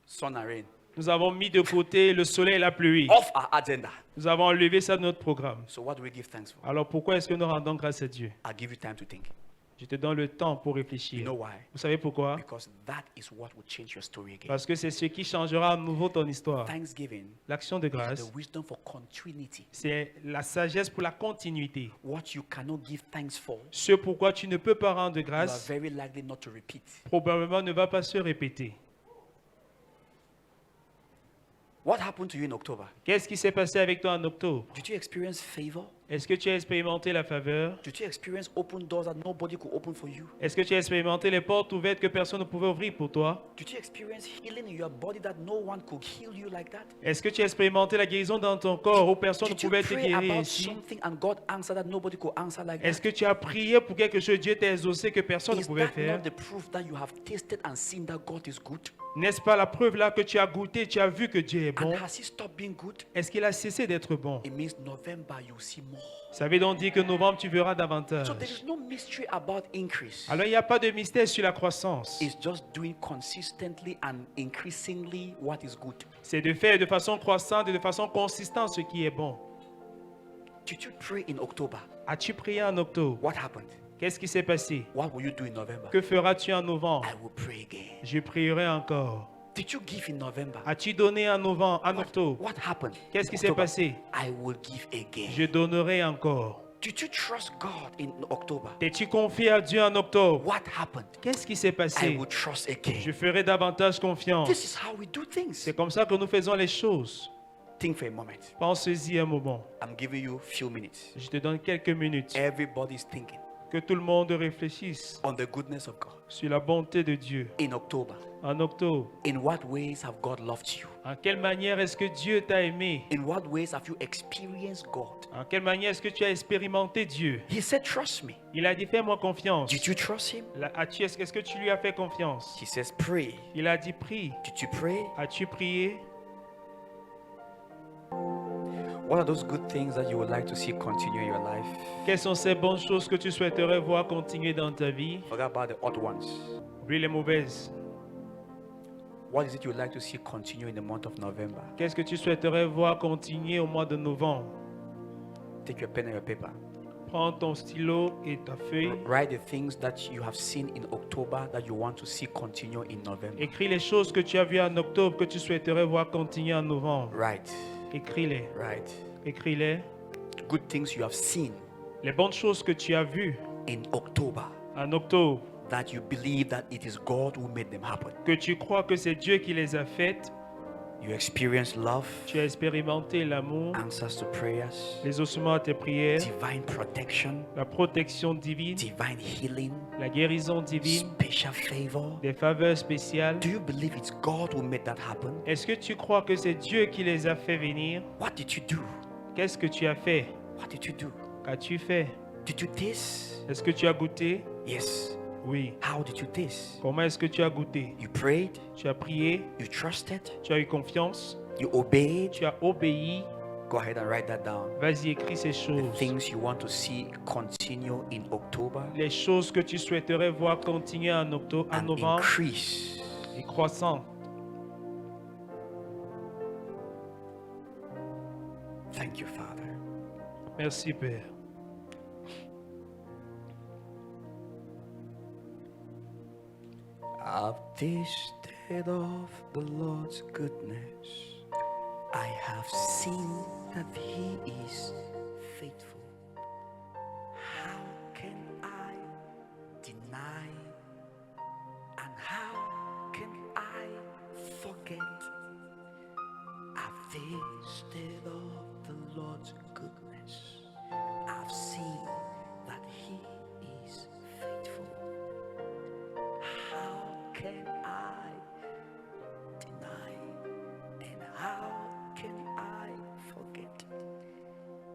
sun and rain Nous avons mis de côté le soleil et la pluie. off our agenda. Nous avons enlevé ça de notre programme. So what do we give thanks for? Alors pourquoi est-ce que nous rendons grâce à Dieu? I'll give you time to think. Je te donne le temps pour You réfléchir. know why? Vous savez pourquoi? Because that is what will change your story again. Parce que c'est ce qui changera à nouveau ton histoire. Thanksgiving L'action de is grâce, the wisdom for continuity. c'est la sagesse pour la continuité. What you cannot give thanks for, Ce pourquoi tu ne peux pas rendre you are grâce, very likely not to repeat. probablement ne va pas se répéter. What happened to you in October? Qu'est-ce qui s'est passé avec toi en octobre? Did you experience favor? Est-ce que tu as expérimenté la faveur? Did you experience open doors that nobody could open for you? Est-ce que tu as expérimenté les portes ouvertes que personne ne pouvait ouvrir pour toi? Did you experience healing in your body that no one could heal you like that? Est-ce que tu as expérimenté la guérison dans ton corps où personne ne Did you pouvait te pray guérir about ainsi? something and God answered that nobody could answer like Est-ce that? que tu as prié pour quelque chose, Dieu t'a exaucé que personne ne Is pouvait that faire? not the proof that you have tasted and seen that God is good? N'est-ce pas la preuve là que tu as goûté, tu as vu que Dieu est And bon? has He stopped being good? Est-ce qu'il a cessé d'être bon? It means November you see more. Ça veut donc dire que novembre, tu verras davantage. So there is no mystery about increase. Alors il n'y a pas de mystère sur la croissance. It's just doing consistently and increasingly what is good. C'est de faire de façon croissante et de façon consistante ce qui est bon. Did you pray in October? As-tu prié en octobre? What happened? Qu'est-ce qui s'est passé? What will you do in November? Que feras-tu en novembre? I will pray again. Je prierai encore. Did you give in November? As-tu donné en novembre, en octobre? What happened? Qu'est-ce qui s'est October? passé? I will give again. Je donnerai encore. Did you trust God in October? T'es-tu confié à Dieu en octobre? What happened? Qu'est-ce qui s'est I passé? will trust again. Je ferai davantage confiance. This is how we do things. C'est comme ça que nous faisons les choses. Think for a moment. Pense-y un moment. I'm giving you a few minutes. Je te donne quelques minutes. Everybody's thinking Que tout le monde réfléchisse on the goodness of God. sur la bonté de Dieu. In October, En octobre, in what ways have God loved you? en quelle manière est-ce que Dieu t'a aimé? In what ways have you experienced God? En quelle manière est-ce que tu as expérimenté Dieu? He said, trust me. Il a dit, fais-moi confiance. Did you trust him? Est-ce que tu lui as fait confiance? He says, pray. Il a dit, prie. Did you pray? As-tu prié? What are those good things that you would like to see continue in your life? Quelles sont ces bonnes choses que tu souhaiterais voir continuer dans ta vie? Forget about the odd ones. Oublie les mauvaises. What is it you would like to see continue in the month of November? Qu'est-ce que tu souhaiterais voir continuer au mois de novembre? Take your pen and your paper. Prends ton stylo et ta feuille. Write the things that you have seen in October that you want to see continue in November. Écris les choses que tu as vues en octobre que tu souhaiterais voir continuer en novembre. Right, Écris-les. right. Écris-les. Good things you have seen Les bonnes choses que tu as vues in October en octobre, that you believe that it is God who made them happen. que tu crois que c'est Dieu qui les a faites. You experience love, Tu as expérimenté l'amour, answers to prayers, les ossements à tes prières, divine protection, la protection divine, divine healing, la guérison divine, special favor. des faveurs spéciales. Do you believe it's God who made that happen? Est-ce que tu crois que c'est Dieu qui les a fait venir? What did you do? Qu'est-ce que tu as fait? What did you do? Qu'as-tu fait? Did you taste? Est-ce que tu as goûté? Yes. Oui. How did you taste? Comment est-ce que tu as goûté? You prayed, Tu as prié, you trusted, tu as eu confiance, you obeyed. tu as obéi. Go ahead and write that down. Vas-y, écris ces The choses. things you want to see continue in October Les choses que tu souhaiterais voir continuer en octobre, en and novembre increase. et croissant. Thank you, Father. Merci, Père. I've tasted of the Lord's goodness. I have seen that He is faithful. How can I deny tasted of the Lord's goodness. I've seen that He is faithful. How can I deny? And how can I forget?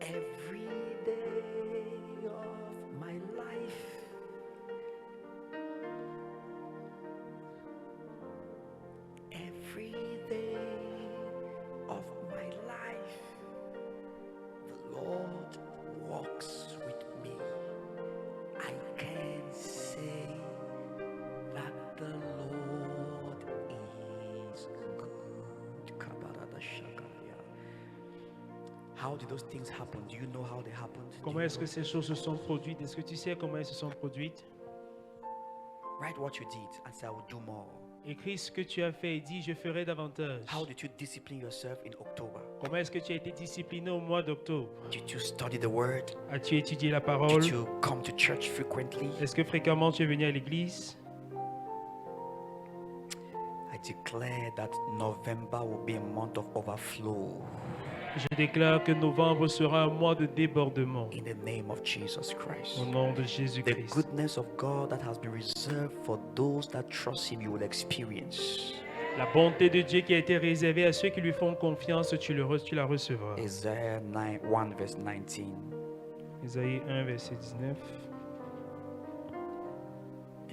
Every day of my life, every day of my life, the Lord walks with me. I can say that the Lord is good. Kabarada Shakaya. How did those things happen? Do you know how they happened? Do Comment you est-ce que know? ces choses se sont produites? Est-ce que tu sais comment elles se sont produites? Write what you did and say, I will do more. Écris ce que tu as fait et dis, je ferai davantage. How did you discipline yourself in October? Comment est-ce que tu as été discipliné au mois d'octobre? Did you study the word? As-tu étudié la parole? Did you come to church frequently? Est-ce que fréquemment tu es venu à l'église? I declare that November will be a month of overflow Je déclare que novembre sera un mois de débordement. in the name of Jesus Christ. Au nom de The Jésus-Christ. goodness of God that has been reserved for those that trust Him, you will experience. La bonté de Dieu qui a été réservée à ceux qui lui font confiance, tu la recevras. Isaiah 1 verse 19. Isaïe 1, verset 19.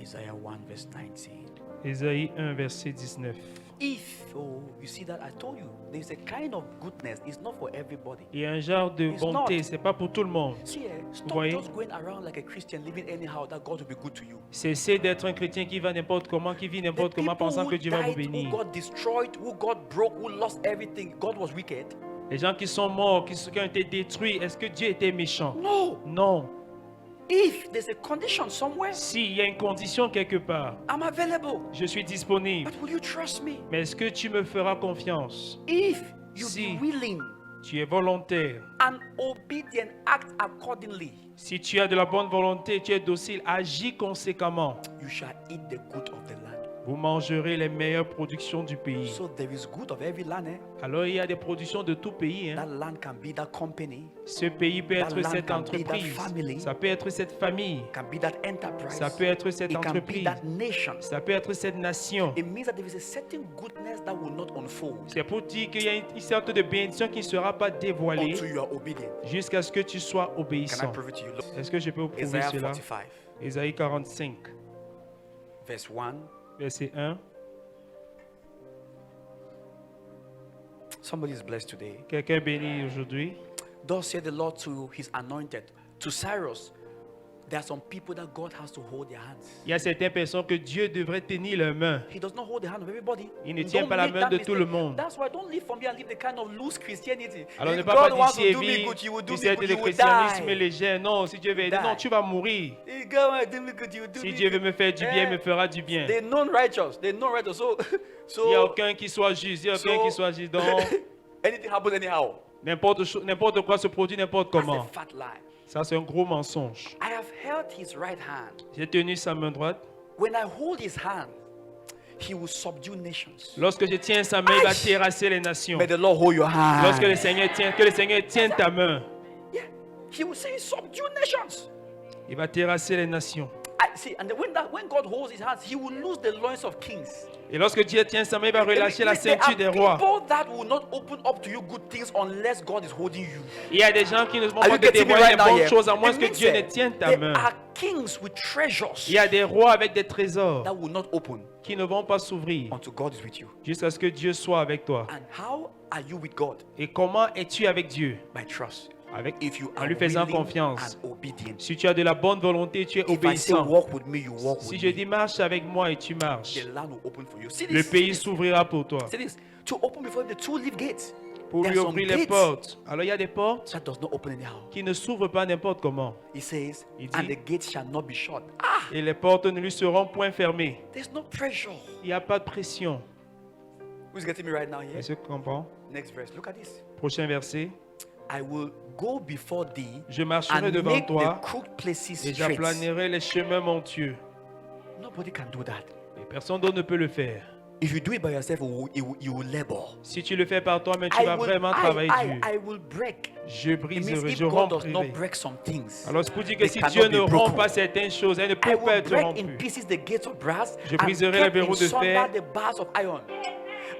Isaiah 1 verse 19. Isaïe 1, verset 19. If, oh, you see that I told you, there's a kind of goodness, it's not for everybody. Il y a un genre de It's bonté, not. c'est pas pour tout le monde. See, stop voyez? just going around like a Christian, living anyhow, that God will be good to you. Cessez d'être un chrétien qui va n'importe comment, qui vit The n'importe comment, people pensant who que Dieu va vous died, who bénir. got destroyed, who got broke, who lost everything, God was wicked. Les gens qui sont morts, qui ont été détruits, est-ce que Dieu était méchant? No. Non. If there's a condition somewhere, S'il y a une condition quelque part, I'm available. je suis disponible. But will you trust me? Mais est-ce que tu me feras confiance? If you Si. be willing Tu es volontaire. and obedient, act accordingly, Si tu as de la bonne volonté, tu es docile, agis conséquemment. you shall eat the good of the land. Vous mangerez les meilleures productions du pays. So there is good of every land. Alors il y a des productions de tout pays. hein. That land can be that company, Ce pays peut That être land cette can be that entreprise. family. Ça peut être cette famille. can be that enterprise, Ça peut être cette it can be entreprise. that nation. Ça peut être cette nation. It means that there is a certain goodness that will not unfold C'est pour dire qu'il y a une sorte de bénédiction qui ne sera pas dévoilée until you are obedient. jusqu'à ce que tu sois Can I obéissant. prove it to you? Look, Est-ce que je peux vous prouver Isaiah cela? 45, Isaïe 45, verse 1. verset 1. Somebody is blessed today. Quelqu'un béni aujourd'hui. Thus said the Lord to His anointed, to Cyrus. There are some people that God has to hold their hands. Il y a certaines personnes que Dieu devrait tenir leurs mains. He does not hold the hand of everybody. Il ne Don't tient pas la make main that de tout le mistake. monde. That's why don't live from here and live the kind of loose Christianity. Alors ne If pas God pas wants to d'ici et do me vie, good, He will do du me cercle good. de You will christianisme die. léger. Non, si Dieu veut aider, Die. non, tu vas mourir. If God wants to do me good, He will do Si me Dieu veut good. me faire du bien, il me fera du bien. They're non-righteous. They're non-righteous. Il n'y a So aucun qui soit juste, il n'y a aucun So- qui soit juste. Donc, anything happens anyhow. n'importe quoi se produit n'importe That's a comment. fat lie. Ça, c'est un gros mensonge. I have held His right hand. J'ai tenu sa main droite. When I hold His hand, He will subdue nations. Lorsque je tiens sa main, il va Aïe. terrasser les nations. May the Lord hold your hand. Lorsque le Seigneur tient, que le Seigneur tienne ta main, Yeah, He will say, subdue nations. il va terrasser les nations. I see, and when God holds His hands, He will lose the loins of kings. Et lorsque Dieu tient sa main, il va relâcher la There ceinture des are rois. people that will not open up to you good things unless God is holding you. Il y a des gens qui ne vont Are pas you te getting me dévoiler right les now bonnes here? choses à moins It que means Dieu ne that tienne ta there main. are kings with treasures Il y a des rois avec des trésors that will not open qui ne vont pas s'ouvrir until God is with you. jusqu'à ce que Dieu soit avec toi. And how are you with God? Et comment es-tu avec Dieu? By trust. Avec, If you en are lui faisant willing confiance. and obedient. Si tu as de la bonne volonté, tu es If I say obéissant. walk with me, you walk Si with je me. dis marche avec moi et tu marches, The land will open for you. See le this? pays s'ouvrira pour toi. See this? To open before him the two leaf gates. Pour There lui are some ouvrir les gates portes. Alors il y a des portes that does not open anyhow. qui ne s'ouvrent pas n'importe comment. He says, Il dit- and the gates shall not be shut. Ah, Et les portes ne lui seront point fermées. there's no pressure. Il n'y a pas de pression. Who's getting me right now here? Est-ce que tu comprends? Next verse. Look at this. Prochain verset. I will go before thee Je marcherai and devant make the toi crooked places et straight. j'aplanerai les chemins montueux. Nobody can do that. Et personne d'autre ne peut le faire. If you do it by yourself, you will labor. Si tu le fais par toi-même, tu vas vraiment travailler dur. I will break. Je It means briserai, if je God does romprai. not break some things, Alors, c'est pour dire que they si cannot Dieu be ne rompt broken. pas certaines choses, elles ne I peuvent pas will être break in rompues. pieces the gates of brass Je and briserai les cut verrous in de fer. sunder the bars of iron.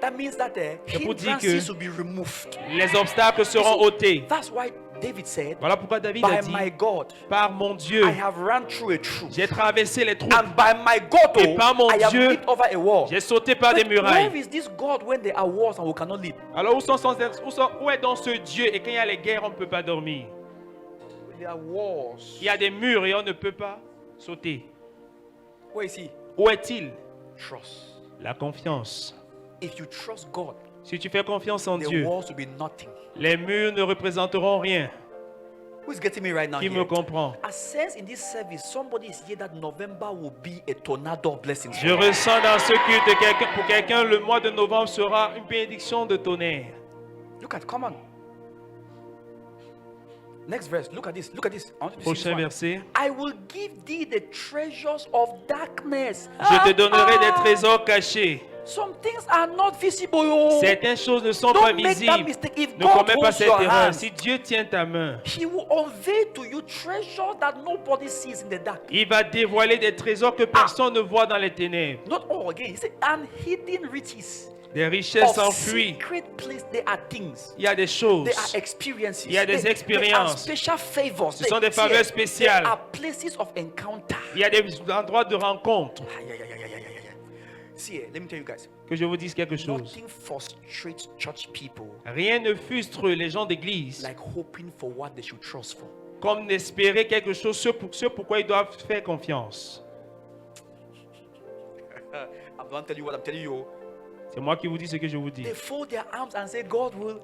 That means that the C'est pour dire hindrances que will be removed. les obstacles seront ôtés. That's why David said, Voilà pourquoi David a by dit, my God, par mon Dieu, I have run through a troop. j'ai traversé les troupes, And by my God, Et par mon I have Dieu, leaped over a wall. j'ai sauté par des But where murailles. is this God when there are wars and we cannot leap? Alors où est donc ce Dieu? Et quand il y a les guerres, on ne peut pas dormir. There are wars. Il y a des murs et on ne peut pas sauter. Where is he? Où est-il? Trust. La confiance. If you trust God, Si tu fais confiance en the Dieu, walls will be nothing. les murs ne représenteront rien. Who is getting me right now? Qui Here? me comprend? I sense in this service, somebody is here that November will be a tornado of blessings. Je ressens dans ce culte, pour quelqu'un, le mois de novembre sera une bénédiction de tonnerre. Look at, come on. Next verse. Look at this. Look at this. I want you to see this Prochain one. verset. I will give thee the treasures of darkness. Je te donnerai des trésors cachés. Some things are not visible. Oh. Certaines choses ne sont pas Don't make that visibles. mistake. If Ne God commets pas holds cette your erreur. hand, Si Dieu tient ta main, He will unveil to you treasures that nobody sees in the dark. il va dévoiler des trésors que personne ne voit dans les ténèbres. Not all again. He said, and hidden riches. Des richesses Of enfouies. secret place, there are things. Il y a des choses. There are experiences. Il y a des There are expériences. special favors. Ce sont des faveurs spéciales. There are places of encounter. Il y a des endroits de rencontre. Ah, yeah. See, let me tell you guys. Que je vous dise quelque chose. Nothing frustrates church people Rien ne frustre les gens d'église like hoping for what they should trust for. comme d'espérer quelque chose, ce pourquoi ils doivent faire confiance. I'm going to tell you what I'm telling you. C'est moi qui vous dis ce que je vous dis. They fold their arms and say, God will.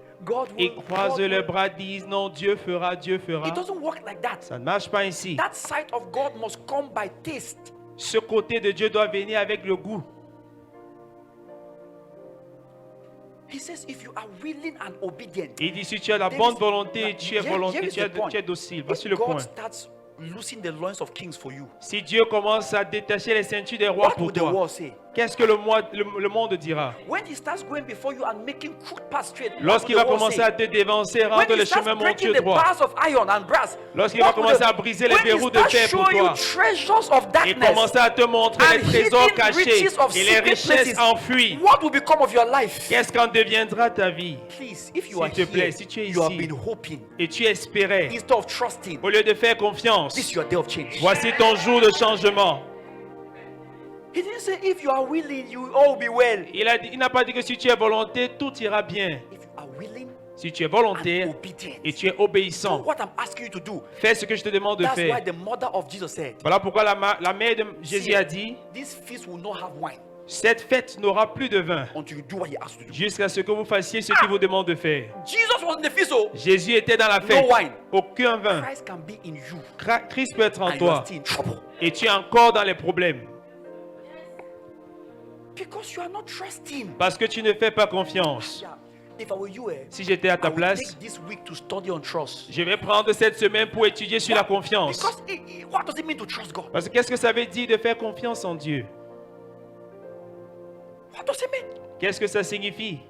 Ils croisent God les will. bras, disent non, Dieu fera, Dieu fera. It doesn't work like that. Ça ne marche pas ainsi. That side of God must come by taste. Ce côté de Dieu doit venir avec le goût. He says, if you are willing and obedient. Il dit si tu as la There bonne is- volonté, tu es Here- volonté, here is tu es, the point. tu es docile. If Voici le God point. starts loosing the loins of kings for you, Si Dieu commence à détacher les ceintures des rois what pour would the toi, world say? qu'est-ce que le monde dira? When he starts going before you and making crooked paths straight, what Lorsqu'il would va the world commencer say? à te dévancer, When rendre he les starts chemins breaking montueux the droits. bars of iron and brass, Lorsqu'il va what would commencer the- à briser les when he verrous de starts fer pour showing you toi, treasures of et darkness commencer à te montrer les and trésors hidden cachés riches of et les secret richesses places, enfouies, what will become of your life? qu'est-ce qu'en deviendra ta vie? Please, if you S'il are te plaît, here, si tu es you have ici, been hoping et tu espérais, instead of trusting. au lieu de faire confiance, This is your day of change. voici ton jour de changement. He didn't say if you are willing, you will all be well. Il n'a pas dit que si tu es volonté, tout ira bien. If you are willing Si tu es and volontaire obedient, et tu es do obéissant, what I'm asking you to do. fais ce que je te demande de That's why faire. the mother of Jesus said, Voilà pourquoi la mère de Jésus a dit, this feast will not have wine cette fête n'aura plus de vin until you do what he asked you to do. jusqu'à ce que vous fassiez ce qu'il vous demande de faire. Jesus was in the feast, oh. Jésus était dans la fête. No wine. Aucun vin. Christ can be in you Christ peut être en and you are toi still in trouble et tu es encore dans les problèmes because you are not trusting. parce que tu ne fais pas confiance. Yeah. If I were you, Si j'étais à I ta would place, take this week to study on trust. je vais prendre cette semaine pour étudier sur la confiance. Because what does it mean to trust God? Parce que qu'est-ce que ça veut dire de faire confiance en Dieu? What does it mean? Qu'est-ce que ça signifie?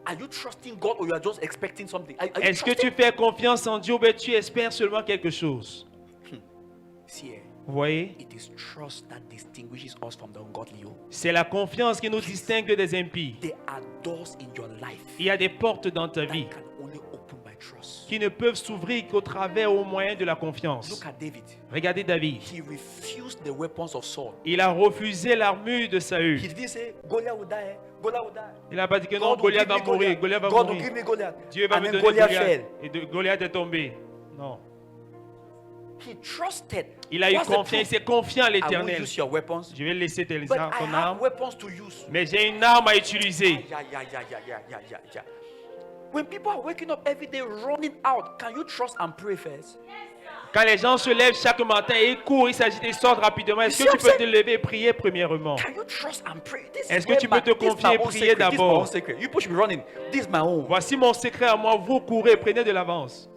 Are you trusting God or you are just expecting something? Are you Est-ce que trusting? tu fais confiance en Dieu ou bien tu espères seulement quelque chose? See, Vous voyez? it is trust that distinguishes us from the ungodly. Oh. C'est la confiance qui nous distingue des impies. There are doors in your life Il y a des portes dans ta that vie can only open by trust. qui ne peuvent s'ouvrir qu'au travers au moyen de la confiance. Look at David. Regardez David. He refused the weapons of Saul. Il a refusé l'armure de Saül. He didn't say Goliath will die. Goliath will die. Il n'a pas dit que non, God will Goliath give va me mourir. Goliath. Goliath va God will mourir. give me Goliath. Dieu va And me then donner Goliath Goliath. fell. Et Goliath est tombé. Non. He trusted. Il a eu What's the confiance. Il proof? s'est confiant à I will l'éternel. use your weapons, Je vais laisser ton but I arme. have weapons to use. Mais j'ai une arme à utiliser. Yeah. When people are waking up every day running out, can you trust and pray first? Quand les gens se lèvent chaque matin et ils courent, ils s'agitent, ils sortent rapidement. Est-ce que tu peux te lever et prier premièrement? Can you trust and pray? This Est-ce is que where tu peux te this is confier my et own prier secret. This is my d'abord? own secret. You push me running. This is my own. Voici mon secret à moi. Vous courez, prenez de l'avance.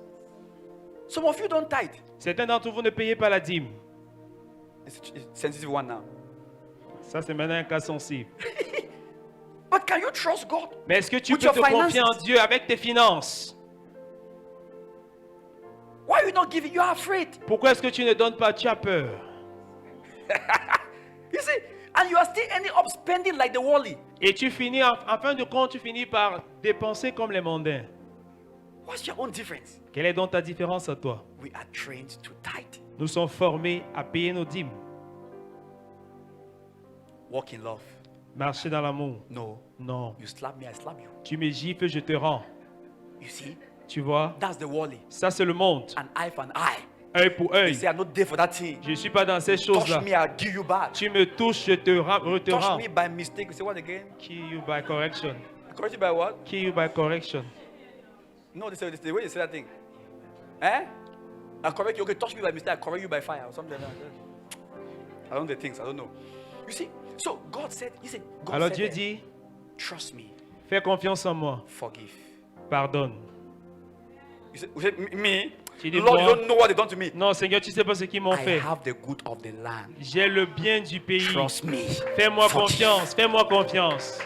Some of you don't tithe. Certains d'entre vous ne payez pas la dîme. It's sensitive one now. Ça, c'est maintenant un cas sensible. But can you trust God? Mais est-ce que tu With peux te your confier en finances? Dieu avec tes finances? Why are you not giving? You are afraid. Pourquoi est-ce que tu ne donnes pas? Tu as peur. You see, and you are still ending up spending like the worldly. Et tu finis, en fin de compte, tu finis par dépenser comme les mondains. What's your own difference? Quelle est donc ta différence à toi? We are trained to tithe. Nous sommes formés à payer nos dîmes. Walk in love. Marcher dans l'amour. No. Non. You slap me, I slap you. Tu me gifles, je te rends. You see, Tu vois? that's the worldly. Ça, c'est le monde. An eye for an eye. Œil pour You œil. say, I'm not there for that thing. Je ne suis pas dans ces Touch choses-là. me, I'll give you back. Tu me touches, je te rends. Touch me by mistake. You say what again? Kill you by correction. Correct you by what? Kill you by correction. No, this is the way they say that thing. Eh? I correct you. Okay, touch me by mistake. I correct you by fire or something like that. I don't know the things. I don't know. You see, so God said, He said, God Alors said Dieu that, dit, trust me, fais confiance en moi. forgive. Pardonne. You said me? Tu dis, Lord, moi? you don't know what they done to me. Non, Seigneur, tu sais pas ce qu'ils m'ont I fait. have the good of the land. J'ai le bien du pays. Trust me. Fais-moi Forgive. confiance. Fais-moi confiance.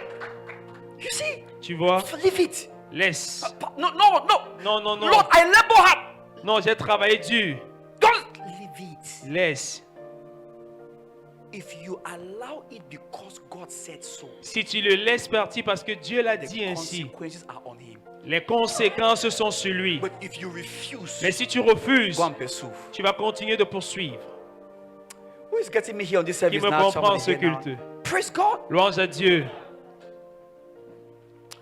You see, Tu vois? leave it. Laisse. No, no, no. Non, non, non. Lord, I labor hard. Non, j'ai travaillé dur. Don't leave it. Laisse. If you allow it because God said so, Si tu le laisses partir parce que Dieu l'a the dit ainsi, consequences are on Him. les conséquences sont sur lui. But if you refuse, Mais si tu refuses, go and pursue. tu vas continuer de poursuivre. Who is getting me here on this Qui service me now? comprend Somebody ce here now. culte? Praise God. Louange à Dieu.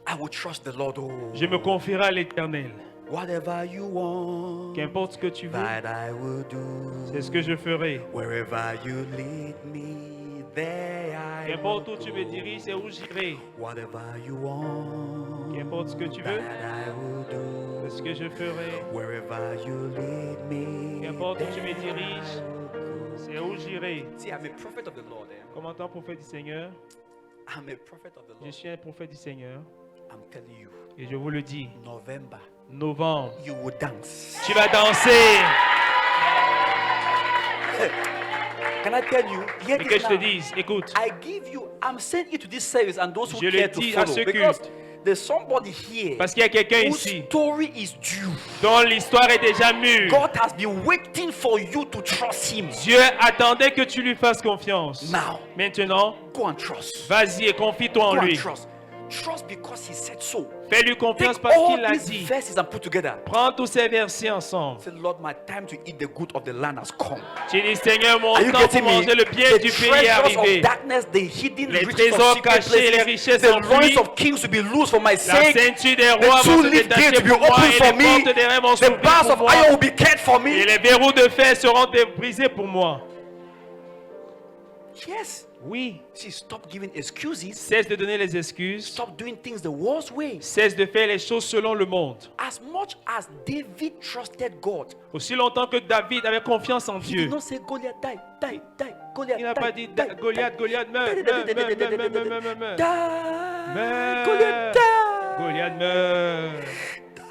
I will trust the Lord. Oh, Je me confierai à l'Éternel. whatever you want, Qu'importe ce que tu veux, that I will do. c'est ce que je ferai. Wherever you lead me, there I Qu'importe will où tu me go. diriges, c'est où j'irai. Whatever you want, Qu'importe ce que tu that veux, I will do. c'est ce que je ferai. Wherever you lead me, Qu'importe où tu me there diriges, I will go. c'est où j'irai. See, I'm a prophet of the Lord. Comme en tant que prophète du Seigneur, I'm a prophet of the je Lord. suis un prophète du Seigneur. I'm telling you, Et je vous le dis, November, novembre, you will dance. tu vas danser. Can I tell you? Hear Et this que je te now. dise, écoute, I give you, I'm sending you to this service and those who Je le care to dis à follow. ceux Because qui- there's somebody here parce qu'il y a quelqu'un whose ici story is due. dont l'histoire est déjà mûre. God has been waiting for you to trust Him. Dieu attendait que tu lui fasses confiance. Now, Maintenant, go and trust. vas-y et confie-toi en Go and lui. trust. Trust because He said so. Fais-lui confiance Take parce all qu'il l'a these dit. verses and put together. Prends tous ces versets ensemble. Say, Lord, my time to eat the good of the land has come. Tu dis, Seigneur, mon Are you temps pour getting me? manger le bien The du pays est treasures arrivé. of darkness, the hidden Les riches of trésors secret cachés, les places, richesses the enfouies. loins of kings will be loose for my La sake. ceinture des rois The vont two se leaf gates détacher will be pour moi open et for les me. portes des rêves vont The s'ouvrir bars pour of moi. iron will be kept for Et me. les verrous de fer seront brisés pour moi. Yes. Oui. See, stop giving excuses. Cesse de donner les excuses. Stop doing things the world's way. Cesse de faire les choses selon le monde. As much as David trusted God, Aussi longtemps que David avait confiance en he Dieu, did not say Goliath die, die, die. Goliath il n'a die, pas dit die, Goliath, Goliath, meurs, die, meurs, die, meurs, die, die, meurs, die, meurs, die, meurs, meurs, meurs. die. Meurs. Goliath die. Goliath meurt.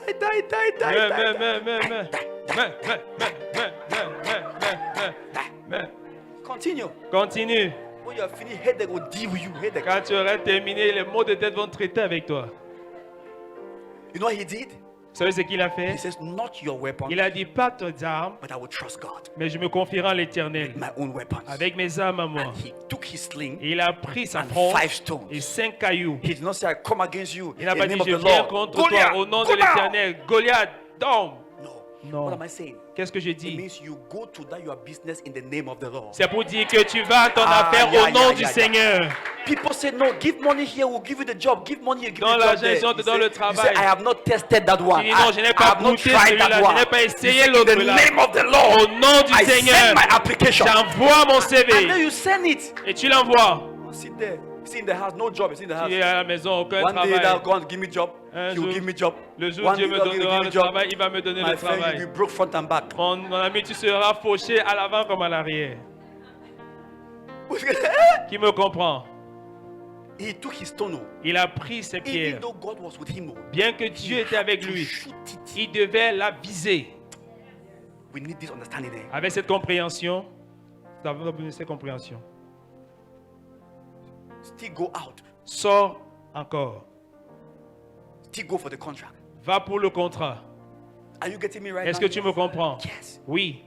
Die, die, die, die, Meurs, die, meurs, die. meurs, meurs, meurs. Meurs, meurs, meurs, meurs, meurs, meurs, meurs. Continue. Continue. When you are finished, headache will deal with you. Headache. Quand tu auras terminé, les maux de tête vont traiter avec toi. You know what he did? Vous savez ce qu'il a He fait? says, not your weapon, Il a dit, pas tes armes, but I will trust God. mais je me confierai en l'Éternel. My own weapons. Avec mes armes à moi. And he took his sling Et il a pris sa and fronde 5 stones. et 5 cailloux. He did not say, I come against you Il n'a in pas the dit, name of je the viens Lord. contre Goliath, toi au nom go de down. l'Éternel. Goliath, tombe. No. Non. What am I saying? Qu'est-ce que j'ai It dit? means you go to that your business in the name of the Lord. C'est pour dire que tu vas à ton Ah, affaire yeah, au nom yeah, du yeah, Seigneur. People say, no, give money here, we'll give you the job. Give money here, give Dans you the job l'argent, there. ils ont te donnent le You travail. say, I have not tested that one. Tu dis, non, je n'ai I pas have not goûté tried celui-là, that je one. n'ai pas You essayé say, in l'autre the là. name of the Au Lord, nom du I Seigneur, send my application. j'envoie mon And then CV you send it. et tu l'envoies. Sit there. Sit in the house, no job. Sit in the Tu es house. à la maison, aucun One day, travail. they'll go and give me job. Un He will jour, give me job. Le jour One Dieu day, me they'll give donnera me le job. travail, il va me donner My le friend, travail. you'll be broke front and back. Mon ami, tu seras fauché à l'avant comme à l'arrière. Qui me comprend? He took his stone. Il a pris ses Even pierres. though God was with him, Bien que Dieu était avec to lui, shoot it. il devait la viser. We need this understanding there. Avec cette compréhension, nous avons besoin de cette compréhension. Still go out. Sors encore. Still go for the contract. Va pour le contrat. Are you getting me right Est-ce now? que tu me comprends? Yes. Oui.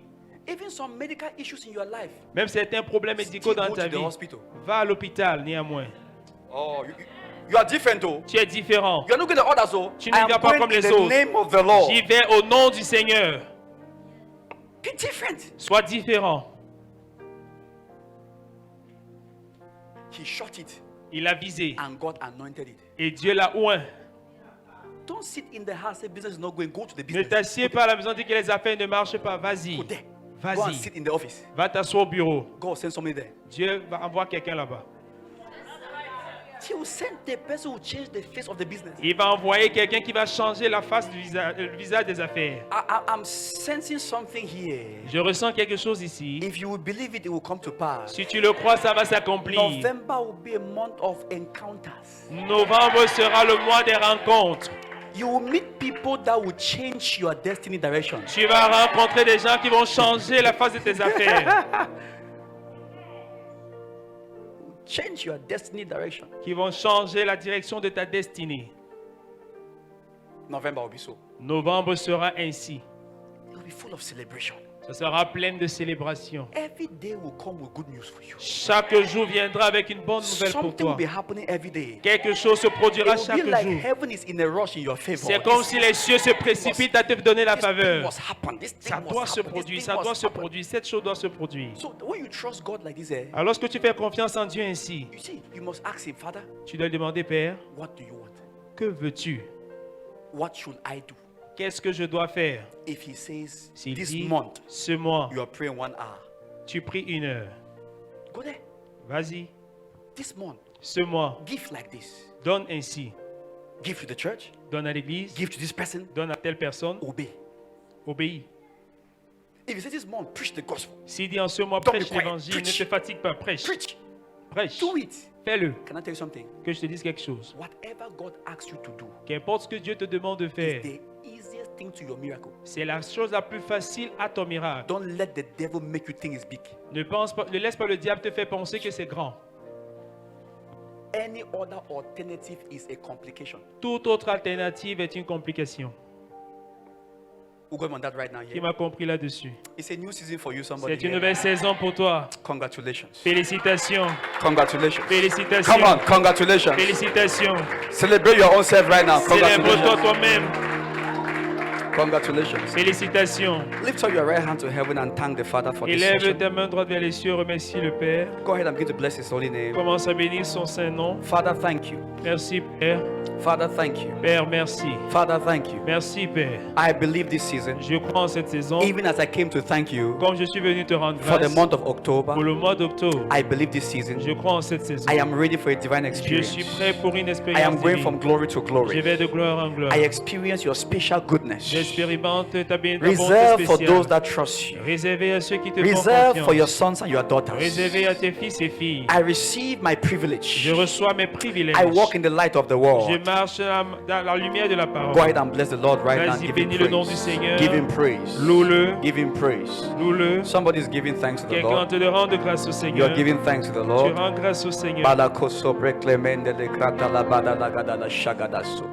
Even some medical issues in your life. Même certains problèmes médicaux Still dans go ta to the vie. hospital. Va à l'hôpital, néanmoins. Oh, you are different though. Tu es différent. You are not going to others so. Tu I ne am vas pas going comme in les the autres. name of the Lord. J'y vais au nom du Seigneur. Be different. Sois différent. He shot it Il a visé and God anointed it. et Dieu l'a oint. Don't sit in the house say business is not going. Go to the Ne business. t'assieds pas à la maison, dis que les affaires ne marchent pas. Vas-y. Go there. Go and Vas-y. sit in the office. Va t'asseoir au bureau. God send somebody there. Dieu va envoyer quelqu'un là-bas. He will send the person who will change the face of the business. Il va envoyer quelqu'un qui va changer la face du le visage des affaires. I'm sensing something here. Je ressens quelque chose ici. If you will believe it, it will come to pass. Si tu le crois, ça va s'accomplir. November will be a month of encounters. Novembre sera le mois des rencontres. You will meet people that will change your destiny direction. Tu vas rencontrer des gens qui vont changer la face de tes affaires. Change your destiny direction. Qui vont changer la direction de ta destinée. November will be so. Novembre sera ainsi. It will be full of celebration. Ça sera plein de célébrations. Every day will come with good news for you. Chaque jour viendra avec une bonne nouvelle pour Something will toi. be happening every day. Quelque chose se It produira will chaque be like jour. heaven is in a rush in your favor. C'est comme si les cieux se précipitent à te donner la This thing faveur. must happen. This thing Ça must doit se happen. This produire, thing ça must doit se happen. produire. Cette chose doit se produire. So when you trust God like this, Alors lorsque tu fais confiance en Dieu ainsi, you see, you must ask Him, Father, tu dois lui demander, Père, what do you want? que veux-tu? What should I do? Qu'est-ce que je dois faire? If He says, S'il this dit, month ce mois, you are praying 1 hour, tu pries 1 heure. go there. Vas-y. This month, Ce mois, give like this. donne ainsi. Give to the church. Donne à l'église, Give to this person. donne à telle personne, Obey. obéis. If He says this month, preach the gospel. S'il dit en ce mois, Don't be prêche quiet. l'évangile, ne Preach. te fatigue pas, prêche. Preach. Prêche. Do it. Fais-le. Can I tell you something? Que je te dise quelque chose. Whatever God asks you to do Qu'importe ce que Dieu te demande de is faire, the easiest thing to your miracle. c'est la chose la plus facile à ton miracle. Don't let the devil make you think it's big. Ne laisse pas le diable te faire penser que c'est grand. Any other alternative is a complication. Toute autre alternative est une complication. We're going on that right now Qui here. m'a compris là-dessus? It's a new season for you, somebody. C'est une here. nouvelle saison pour toi. Congratulations. Félicitations. Congratulations. Félicitations. Come on, congratulations. Félicitations. Celebrate your own self right now. Célèbre-toi Congratulations. toi-même. Congratulations. Félicitations. Lift up your right hand to heaven and thank the Father for this Élève session. ta main droite vers les cieux, remercie le Père. Go ahead and begin to bless His holy name. Commence à bénir son saint nom. Father, thank you. Merci Père. Father, thank you. Père, merci. Father, thank you. Merci Père. I believe this season, Je crois en cette saison. even as I came to thank you Comme je suis venu te rendre for the grâce month of October, pour le mois d'octobre, I believe this season, je crois en cette saison. I am ready for a divine Je experience. suis prêt pour une I expérience am going from divine. glory to Je glory. vais de gloire en gloire. I experience your special goodness. J'expérimente ta bonté Reserve for those spéciale. that trust you. Réservé à ceux qui te font Reserve for your confiance. sons and your daughters. Réservé à tes fils et filles. I receive my privilege. Je reçois mes privilèges. I walk in the light of the Je world. marche dans la lumière de la Go parole. ahead and bless the Lord right now. Vas-y, Give him bénis le nom du praise. Seigneur. Give him praise. Loue-le. Give him praise. Loue-le. Somebody is giving thanks to the Quelqu'un Lord. te le rend de grâce au You Seigneur. are giving thanks to the Tu Lord. rends grâce au Seigneur. Balakoso breklemende le krata la bada la gada la shagadaso.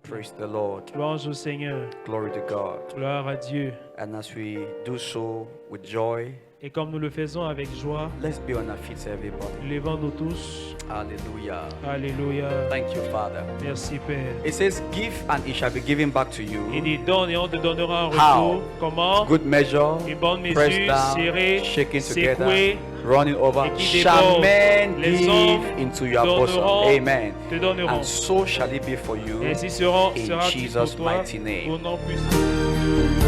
Praise the Lord. Louange au Seigneur. Glory to God. Gloire à Dieu. And as we do so with joy, Et comme nous le faisons avec joie, let's be on our feet, everybody. levons-nous tous. Hallelujah. Alléluia. Thank you, Father. Merci Père. It says, give and it shall be given back to Il you. dit donne et on te donnera en How? retour. Comment? Good measure, Une bonne pressed mesure, down, serrée, shaken together, secouée, running over. et qui Shall déborde. men Les give hommes into your bosom? donneront, Amen. te donneront. And so shall it be for you. Et ainsi In sera-t-il pour Jesus' toi, mighty name. au nom puissant.